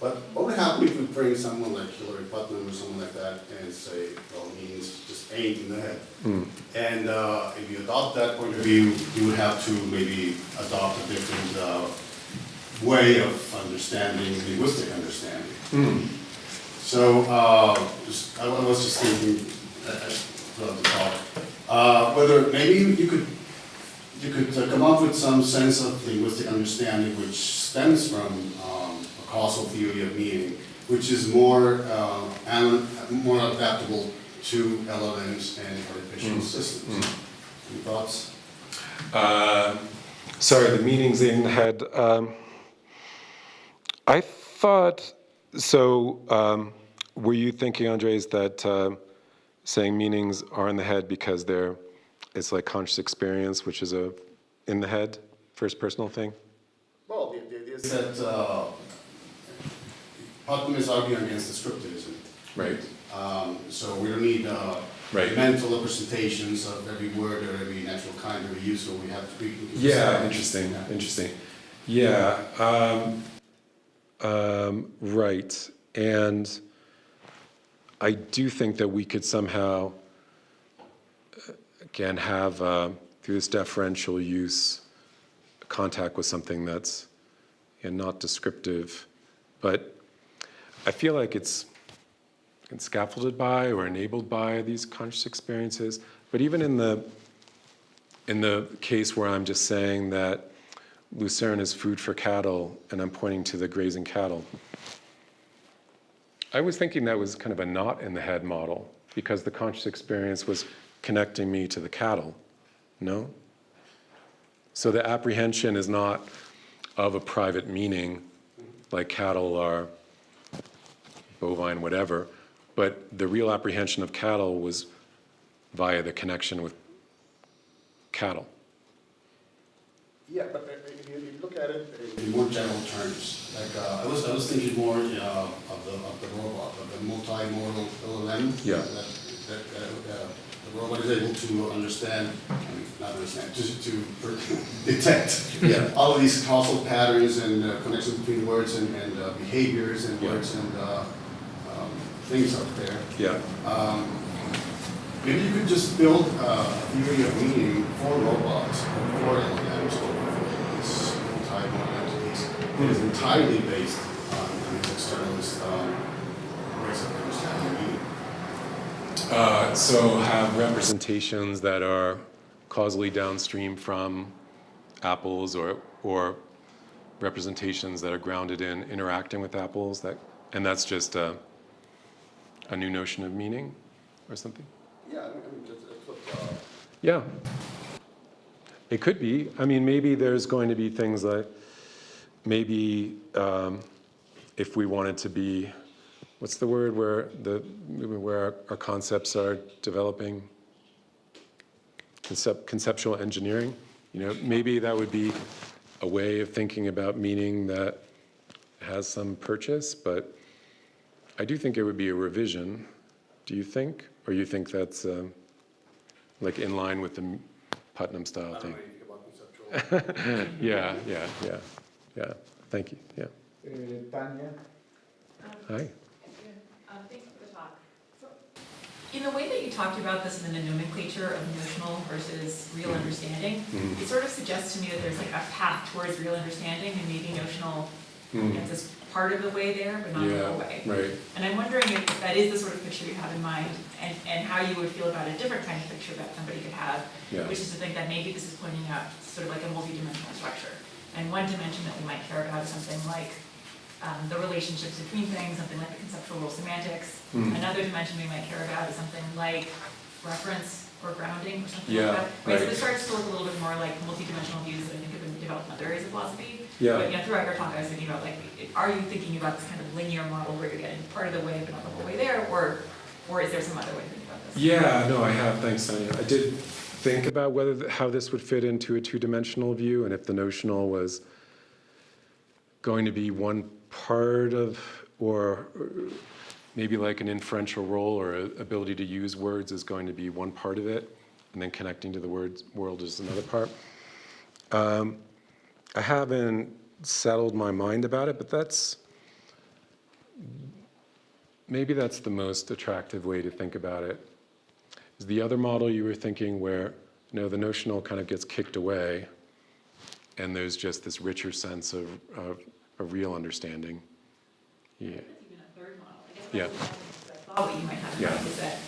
Speaker 9: But what would happen if we bring someone like Hillary Putnam or someone like that and say, well, meanings just ain't in the head? And if you adopt that point of view, you would have to maybe adopt a different way of understanding, linguistic understanding. So I was just thinking throughout the talk, whether maybe you could come up with some sense of linguistic understanding which stems from a causal theory of meaning, which is more adaptable to LLMs and artificial systems. Any thoughts?
Speaker 2: Sorry, the meanings in the head. I thought, so were you thinking, Andres, that saying meanings are in the head because it's like conscious experience, which is in the head, first personal thing?
Speaker 9: Well, the idea is that Putnam is arguing against descriptivism.
Speaker 2: Right.
Speaker 9: So we don't need
Speaker 2: Right.
Speaker 9: mental representations of every word or every natural kind that we use, so we have to be.
Speaker 2: Yeah, interesting, interesting. Yeah, right. And I do think that we could somehow, again, have, through this deferential use, contact with something that's not descriptive, but I feel like it's scaffolded by or enabled by these conscious experiences. But even in the case where I'm just saying that lucerne is food for cattle and I'm pointing to the grazing cattle, I was thinking that was kind of a not in the head model because the conscious experience was connecting me to the cattle, no? So the apprehension is not of a private meaning, like cattle are bovine, whatever, but the real apprehension of cattle was via the connection with cattle.
Speaker 9: Yeah, but if you look at it in more general terms, like I was thinking more of the robot, of the multimodal LLM.
Speaker 2: Yeah.
Speaker 9: That the robot is able to understand, not understand, just to detect all of these causal patterns and connections between words and behaviors and words and things out there.
Speaker 2: Yeah.
Speaker 9: Maybe you could just build a theory of meaning for robots, or for LLMs, or for these multimodal entities that is entirely based on these externalist ways of understanding meaning.
Speaker 2: So have representations that are causally downstream from apples or representations that are grounded in interacting with apples, and that's just a new notion of meaning or something?
Speaker 9: Yeah, I mean, that's what...
Speaker 2: Yeah. It could be. I mean, maybe there's going to be things like, maybe if we wanted to be, what's the word where our concepts are developing? Conceptual engineering. Maybe that would be a way of thinking about meaning that has some purchase, but I do think it would be a revision. Do you think? Or you think that's like in line with the Putnam style thing? Yeah. Thank you. Yeah.
Speaker 9: Tanya?
Speaker 2: Hi.
Speaker 10: Thanks for the talk. So, in the way that you talked about this in the nomenclature of notional versus real understanding, it sort of suggests to me that there's like a path towards real understanding, and maybe notional is this part of the way there, but not the whole way.
Speaker 2: Right.
Speaker 10: And I'm wondering if that is the sort of picture you have in mind, and how you would feel about a different kind of picture that somebody could have, which is to think that maybe this is pointing out sort of like a multi-dimensional structure. And one dimension that we might care about is something like the relationships between things, something like the conceptual role semantics. Another dimension we might care about is something like reference or grounding or something like that. Right. So this starts to look a little bit more like multi-dimensional views that I think have been developed in other areas of philosophy.
Speaker 2: Yeah.
Speaker 10: But throughout your talk, I was thinking about like, are you thinking about this kind of linear model where you're getting part of the way but not the whole way there, or is there some other way to think about this?
Speaker 2: Yeah, no, I have. Thanks, Sonia. I did think about how this would fit into a two-dimensional view, and if the notional was going to be one part of, or maybe like an inferential role or ability to use words is going to be one part of it, and then connecting to the world is another part. I haven't settled my mind about it, but maybe that's the most attractive way to think about it. Is the other model you were thinking where, the notional kind of gets kicked away and there's just this richer sense of a real understanding. Yeah.
Speaker 10: That's even a third model.
Speaker 2: Yeah.
Speaker 10: I thought what you might have in
Speaker 2: Yeah.
Speaker 10: mind is that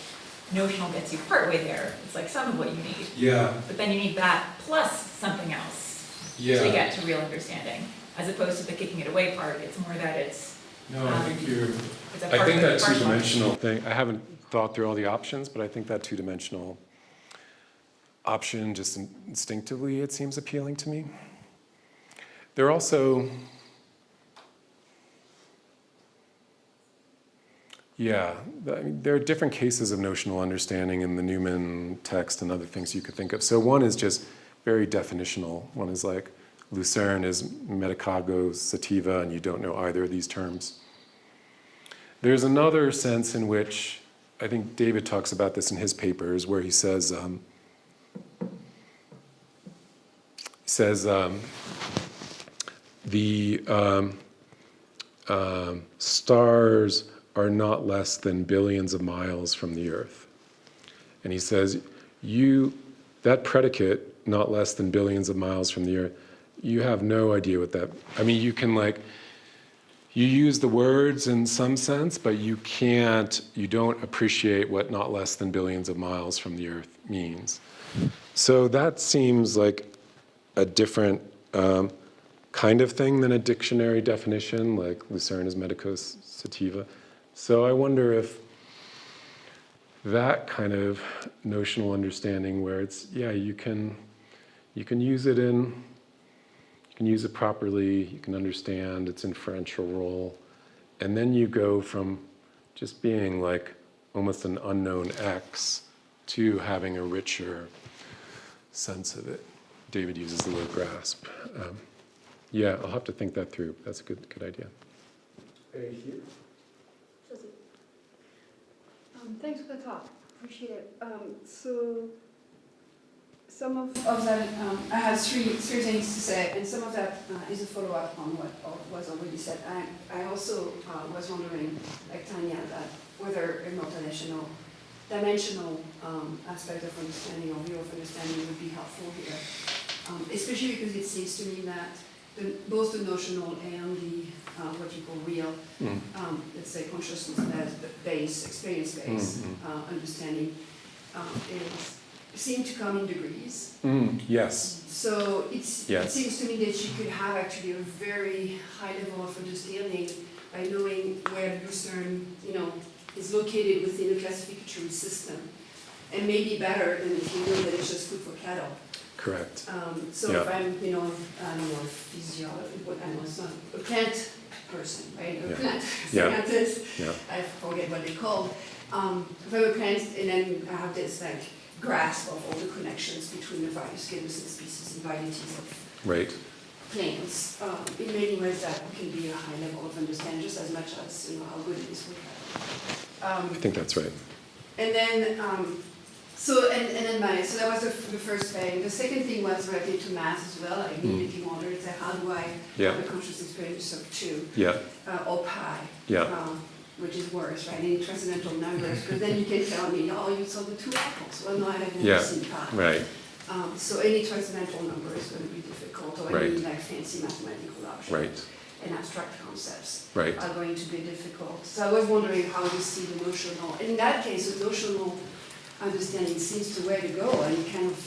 Speaker 10: notional gets you partway there. It's like some of what you need.
Speaker 2: Yeah.
Speaker 10: But then you need that plus something else to get to real understanding. As opposed to the kicking it away part, it's more that it's.
Speaker 2: No, I think you're.
Speaker 10: It's a
Speaker 2: I think that
Speaker 10: partial
Speaker 2: two-dimensional thing, I haven't thought through all the options, but I think that two-dimensional option just instinctively, it seems appealing to me. There also, I mean, there are different cases of notional understanding in the Newman text and other things you could think of. So one is just very definitional. One is like, Lucerne is medicago sativa, and you don't know either of these terms. There's another sense in which, I think David talks about this in his papers, where he says, the stars are not less than billions of miles from the Earth. And he says, that predicate, not less than billions of miles from the Earth, you have no idea what that, I mean, you can you use the words in some sense, but you don't appreciate what not less than billions of miles from the Earth means. So that seems like a different kind of thing than a dictionary definition, like Lucerne is medico sativa. So I wonder if that kind of notional understanding where it's, you can use it you can use it properly, you can understand its inferential role, and then you go from just being like almost an unknown X to having a richer sense of it. David uses the word grasp. I'll have to think that through. That's a good idea.
Speaker 7: Thank you.
Speaker 11: Thanks for the talk. Appreciate it. So some of that, I have three things to say, and some of that is a follow-up on what was already said. I also was wondering, like Tanya, that whether a multidimensional aspect of understanding or view of understanding would be helpful here, especially because it seems to me that both the notional and the what you call real, let's say consciousness-based, experience-based understanding seem to come in degrees.
Speaker 2: Yes.
Speaker 11: So it seems to me that you could have actually a very high level of understanding by knowing where Lucerne, is located within a classificatory system, and maybe better than if you know that it's just food for cattle.
Speaker 2: Correct.
Speaker 11: So if I'm, I don't know, it's not a plant person, right? A plant scientist. I forget what they call. If I'm a plant, and then I have this grasp of all the connections between the various genus and species and varieties of plants. In many ways, that can be a high level of understanding, just as much as how good it is for cattle.
Speaker 2: I think that's right.
Speaker 11: And then. So that was the first thing. The second thing was related to math as well. I immediately wondered, how do I have a conscious experience of 2 or pi, which is worse, right? Any transcendental numbers, because then you can tell me, you saw the 2 apples. Well, no, I haven't never seen pi.
Speaker 2: Right.
Speaker 11: So any transcendental number is going to be difficult, or any fancy mathematical object and abstract concepts are going to be difficult. So I was wondering how you see the notional. In that case, the notional understanding seems the way to go, and kind of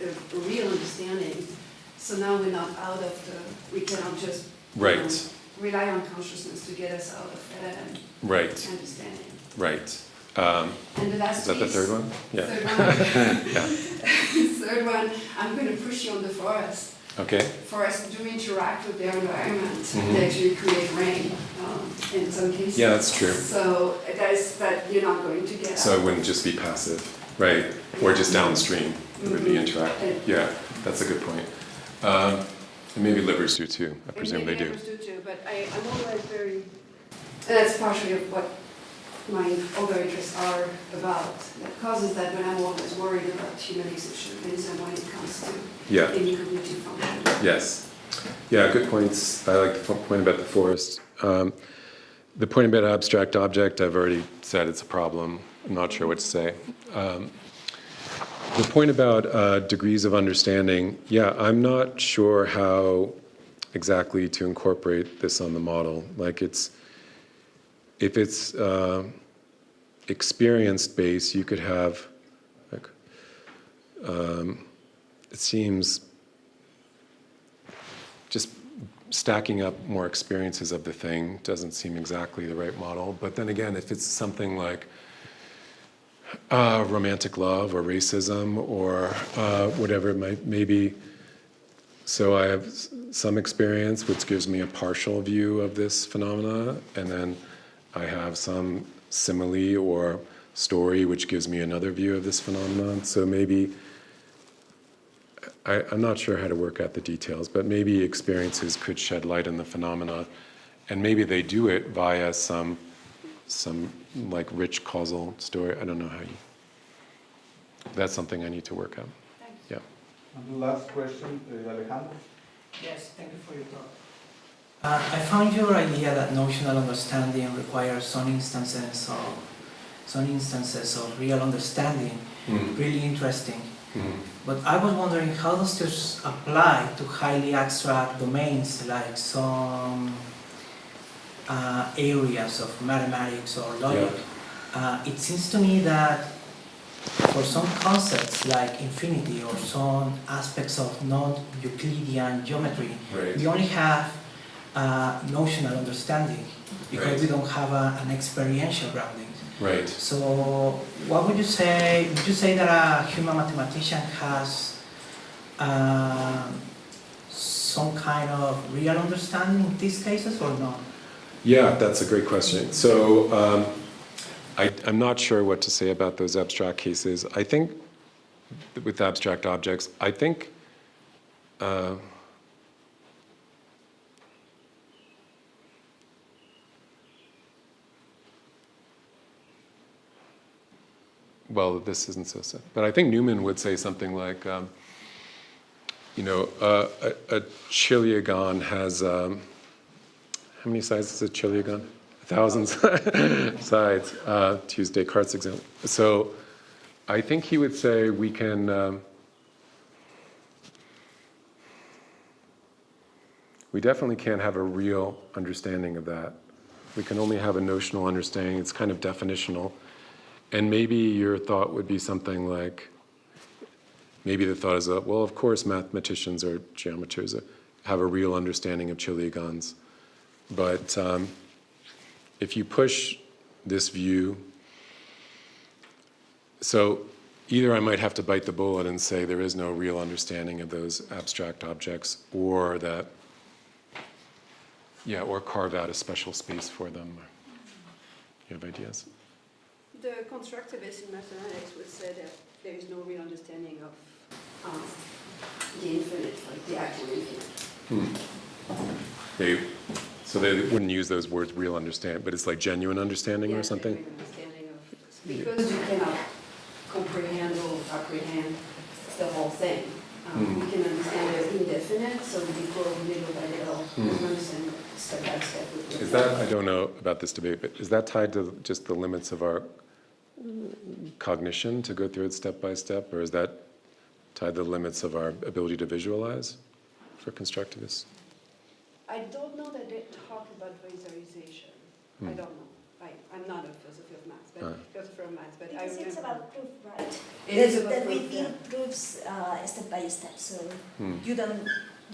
Speaker 11: a real understanding. So now we're not out of we cannot just rely on consciousness to get us out of that understanding.
Speaker 2: Right.
Speaker 11: And the last
Speaker 2: is that the third one? Yeah.
Speaker 11: Third one, I'm going to push you on the forest.
Speaker 2: Okay.
Speaker 11: Forests do interact with their environment. They actually create rain in some cases.
Speaker 2: Yeah, that's true.
Speaker 11: So that you're not going to get.
Speaker 2: So it wouldn't just be passive, right? Or just downstream. It would be interactive. Yeah, that's a good point. And maybe livers do too. I presume they do.
Speaker 11: Livers do too, but I'm always very. And that's partially of what my other interests are about. That causes that when I'm always worried about human exceptionalism when it comes to any cognitive function.
Speaker 2: Yes. Yeah, good points. I like the point about the forest. The point about abstract object, I've already said it's a problem. I'm not sure what to say. The point about degrees of understanding, yeah, I'm not sure how exactly to incorporate this on the model. Like if it's experience-based, you could have, like, it seems just stacking up more experiences of the thing doesn't seem exactly the right model. But then again, if it's something like romantic love or racism or whatever it may be, so I have some experience which gives me a partial view of this phenomena, and then I have some simile or story which gives me another view of this phenomenon. So maybe, I'm not sure how to work out the details, but maybe experiences could shed light on the phenomena, and maybe they do it via some like rich causal story. I don't know how you, that's something I need to work out.
Speaker 10: Thanks.
Speaker 2: Yeah.
Speaker 1: And the last question, Alejandro.
Speaker 4: Yes, thank you for your talk. I found your idea that notional understanding requires some instances of real understanding really interesting. But I was wondering, how does this apply to highly abstract domains like some areas of mathematics or logic? It seems to me that for some concepts like infinity or some aspects of non-Euclidean geometry, we only have notional understanding because we don't have an experiential grounding.
Speaker 2: Right.
Speaker 4: So what would you say? Would you say that a human mathematician has some kind of real understanding in these cases or not?
Speaker 2: Yeah, that's a great question. So I'm not sure what to say about those abstract cases. I think with abstract objects, I think well, this isn't so sad, but I think Newman would say something like, you know, a chiliagon has, how many sides is a chiliagon? 1,000 sides, to use Descartes' example. So I think he would say we can, we definitely can't have a real understanding of that. We can only have a notional understanding. It's kind of definitional. And maybe your thought would be something like, maybe the thought is, well, of course mathematicians or geometers have a real understanding of chiliagons. But if you push this view, so either I might have to bite the bullet and say there is no real understanding of those abstract objects, or that, yeah, or carve out a special space for them. You have ideas?
Speaker 11: The constructivists in mathematics would say that there is no real understanding of the infinite, like the actual infinite.
Speaker 2: So they wouldn't use those words, real understand, but it's like genuine understanding or something?
Speaker 11: Genuine understanding of, because you cannot comprehend or apprehend the whole thing. We can understand the indefinite, so we go little by little, understand step by step.
Speaker 2: Is that, I don't know about this debate, but is that tied to just the limits of our cognition to go through it step by step, or is that tied to the limits of our ability to visualize for constructivists?
Speaker 11: I don't know that they talk about visualization. I don't know. I'm not a philosopher of maths, but I
Speaker 3: Because
Speaker 11: remember.
Speaker 3: it's about proof, right?
Speaker 11: It is about
Speaker 3: that we
Speaker 11: proof,
Speaker 3: build proofs step by step. So you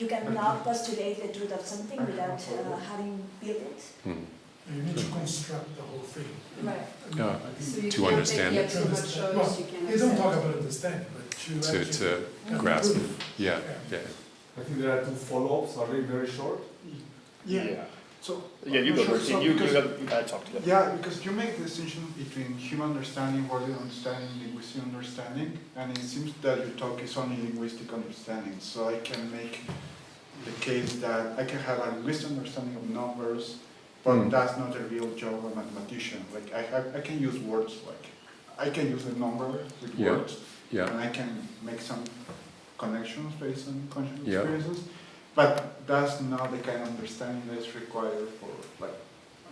Speaker 3: cannot postulate the truth of something without having built it.
Speaker 5: You need to construct the whole thing.
Speaker 11: Right. So you
Speaker 2: To
Speaker 11: can't
Speaker 2: understand
Speaker 11: take
Speaker 2: it.
Speaker 11: the absolute choice,
Speaker 5: Well,
Speaker 11: you can
Speaker 5: they don't talk
Speaker 11: accept.
Speaker 5: about understanding, but
Speaker 2: To
Speaker 5: actually
Speaker 2: grasp it.
Speaker 5: prove.
Speaker 2: Yeah.
Speaker 12: I think there are two follow-ups. Are they very short?
Speaker 13: Yeah. So
Speaker 8: Yeah, you
Speaker 13: I'm
Speaker 8: go
Speaker 13: not sure,
Speaker 8: first.
Speaker 13: so
Speaker 8: You
Speaker 13: because-
Speaker 8: gotta talk to them.
Speaker 13: Yeah, because you make the distinction between human understanding, worldly understanding, linguistic understanding, and it seems that your talk is only linguistic understanding. So I can make the case that I can have a linguistic understanding of numbers, but that's not a real job of a mathematician. Like I can use words, like I can use a number with words, and I can make some connections based on conscious experiences. But that's not the kind of understanding that's required for like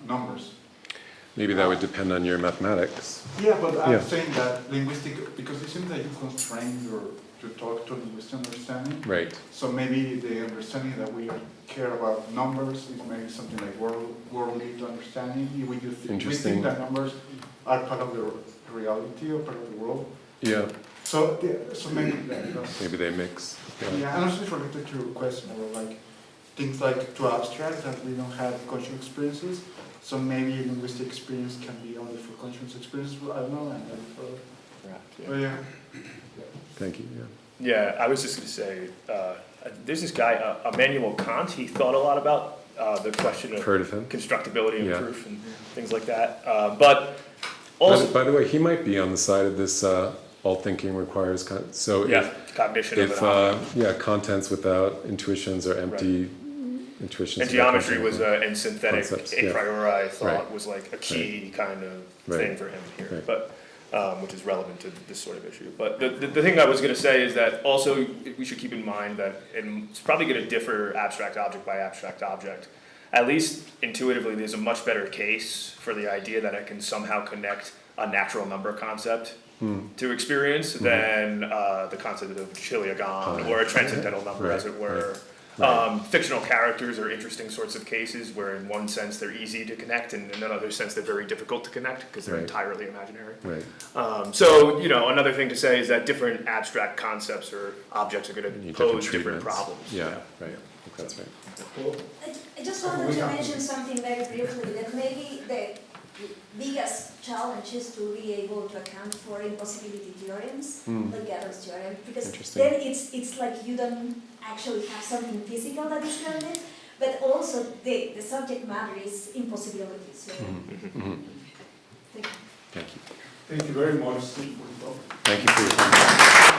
Speaker 13: numbers.
Speaker 2: Maybe that would depend on your mathematics.
Speaker 13: Yeah, but I'm
Speaker 2: Yeah.
Speaker 13: saying that linguistic, because it seems that you constrain your talk to linguistic understanding.
Speaker 2: Right.
Speaker 13: So maybe the understanding that we care about numbers is maybe something like worldly understanding. We
Speaker 2: Interesting.
Speaker 13: think that numbers are part of the reality or part of the world.
Speaker 2: Yeah.
Speaker 13: So, so maybe that's,
Speaker 2: Maybe they mix.
Speaker 13: yeah, and also related to your question about like things like too abstract that we don't have conscious experiences. So maybe linguistic experience can be only for conscious experiences. I don't know. But yeah.
Speaker 2: Thank you. Yeah.
Speaker 8: Yeah, I was just going to say, there's this guy, Immanuel Kant. He thought a lot about the question of
Speaker 2: Heard of him?
Speaker 8: constructibility of
Speaker 2: Yeah.
Speaker 8: proof and things like that. But also,
Speaker 2: By the way, he might be on the side of this. All thinking requires so
Speaker 8: yeah, cognition of
Speaker 2: if
Speaker 8: an object.
Speaker 2: contents without intuitions are empty intuitions.
Speaker 8: And
Speaker 2: without
Speaker 8: geometry
Speaker 2: content.
Speaker 8: was and synthetic
Speaker 2: Concepts,
Speaker 8: a
Speaker 2: yeah.
Speaker 8: priori, I thought,
Speaker 2: Right.
Speaker 8: was like a key kind of
Speaker 2: Right.
Speaker 8: thing for him here.
Speaker 2: Right.
Speaker 8: But which is relevant to this sort of issue. But the thing I was going to say is that also we should keep in mind that it's probably going to differ abstract object by abstract object. At least intuitively, there's a much better case for the idea that I can somehow connect a natural number concept to experience than the concept of Chiliagan or a transcendental number, as it were.
Speaker 2: Right.
Speaker 8: Fictional characters are interesting sorts of cases where in one sense they're easy to connect and in another sense they're very difficult to connect because they're
Speaker 2: Right.
Speaker 8: entirely imaginary.
Speaker 2: Right.
Speaker 8: So, another thing to say is that different abstract concepts or objects are going to
Speaker 2: Need
Speaker 8: pose different
Speaker 2: treatments.
Speaker 8: problems.
Speaker 2: Yeah. Right. That's right.
Speaker 3: I just wanted to mention something very briefly, that maybe the biggest challenge is to be able to account for impossibility theorems, like Gather's theorem, because
Speaker 2: Interesting.
Speaker 3: then it's like you don't actually have something physical that is grounded, but also the subject matter is impossibility. So, thank you.
Speaker 2: Thank you.
Speaker 12: Thank you very much.
Speaker 2: Thank you for your time.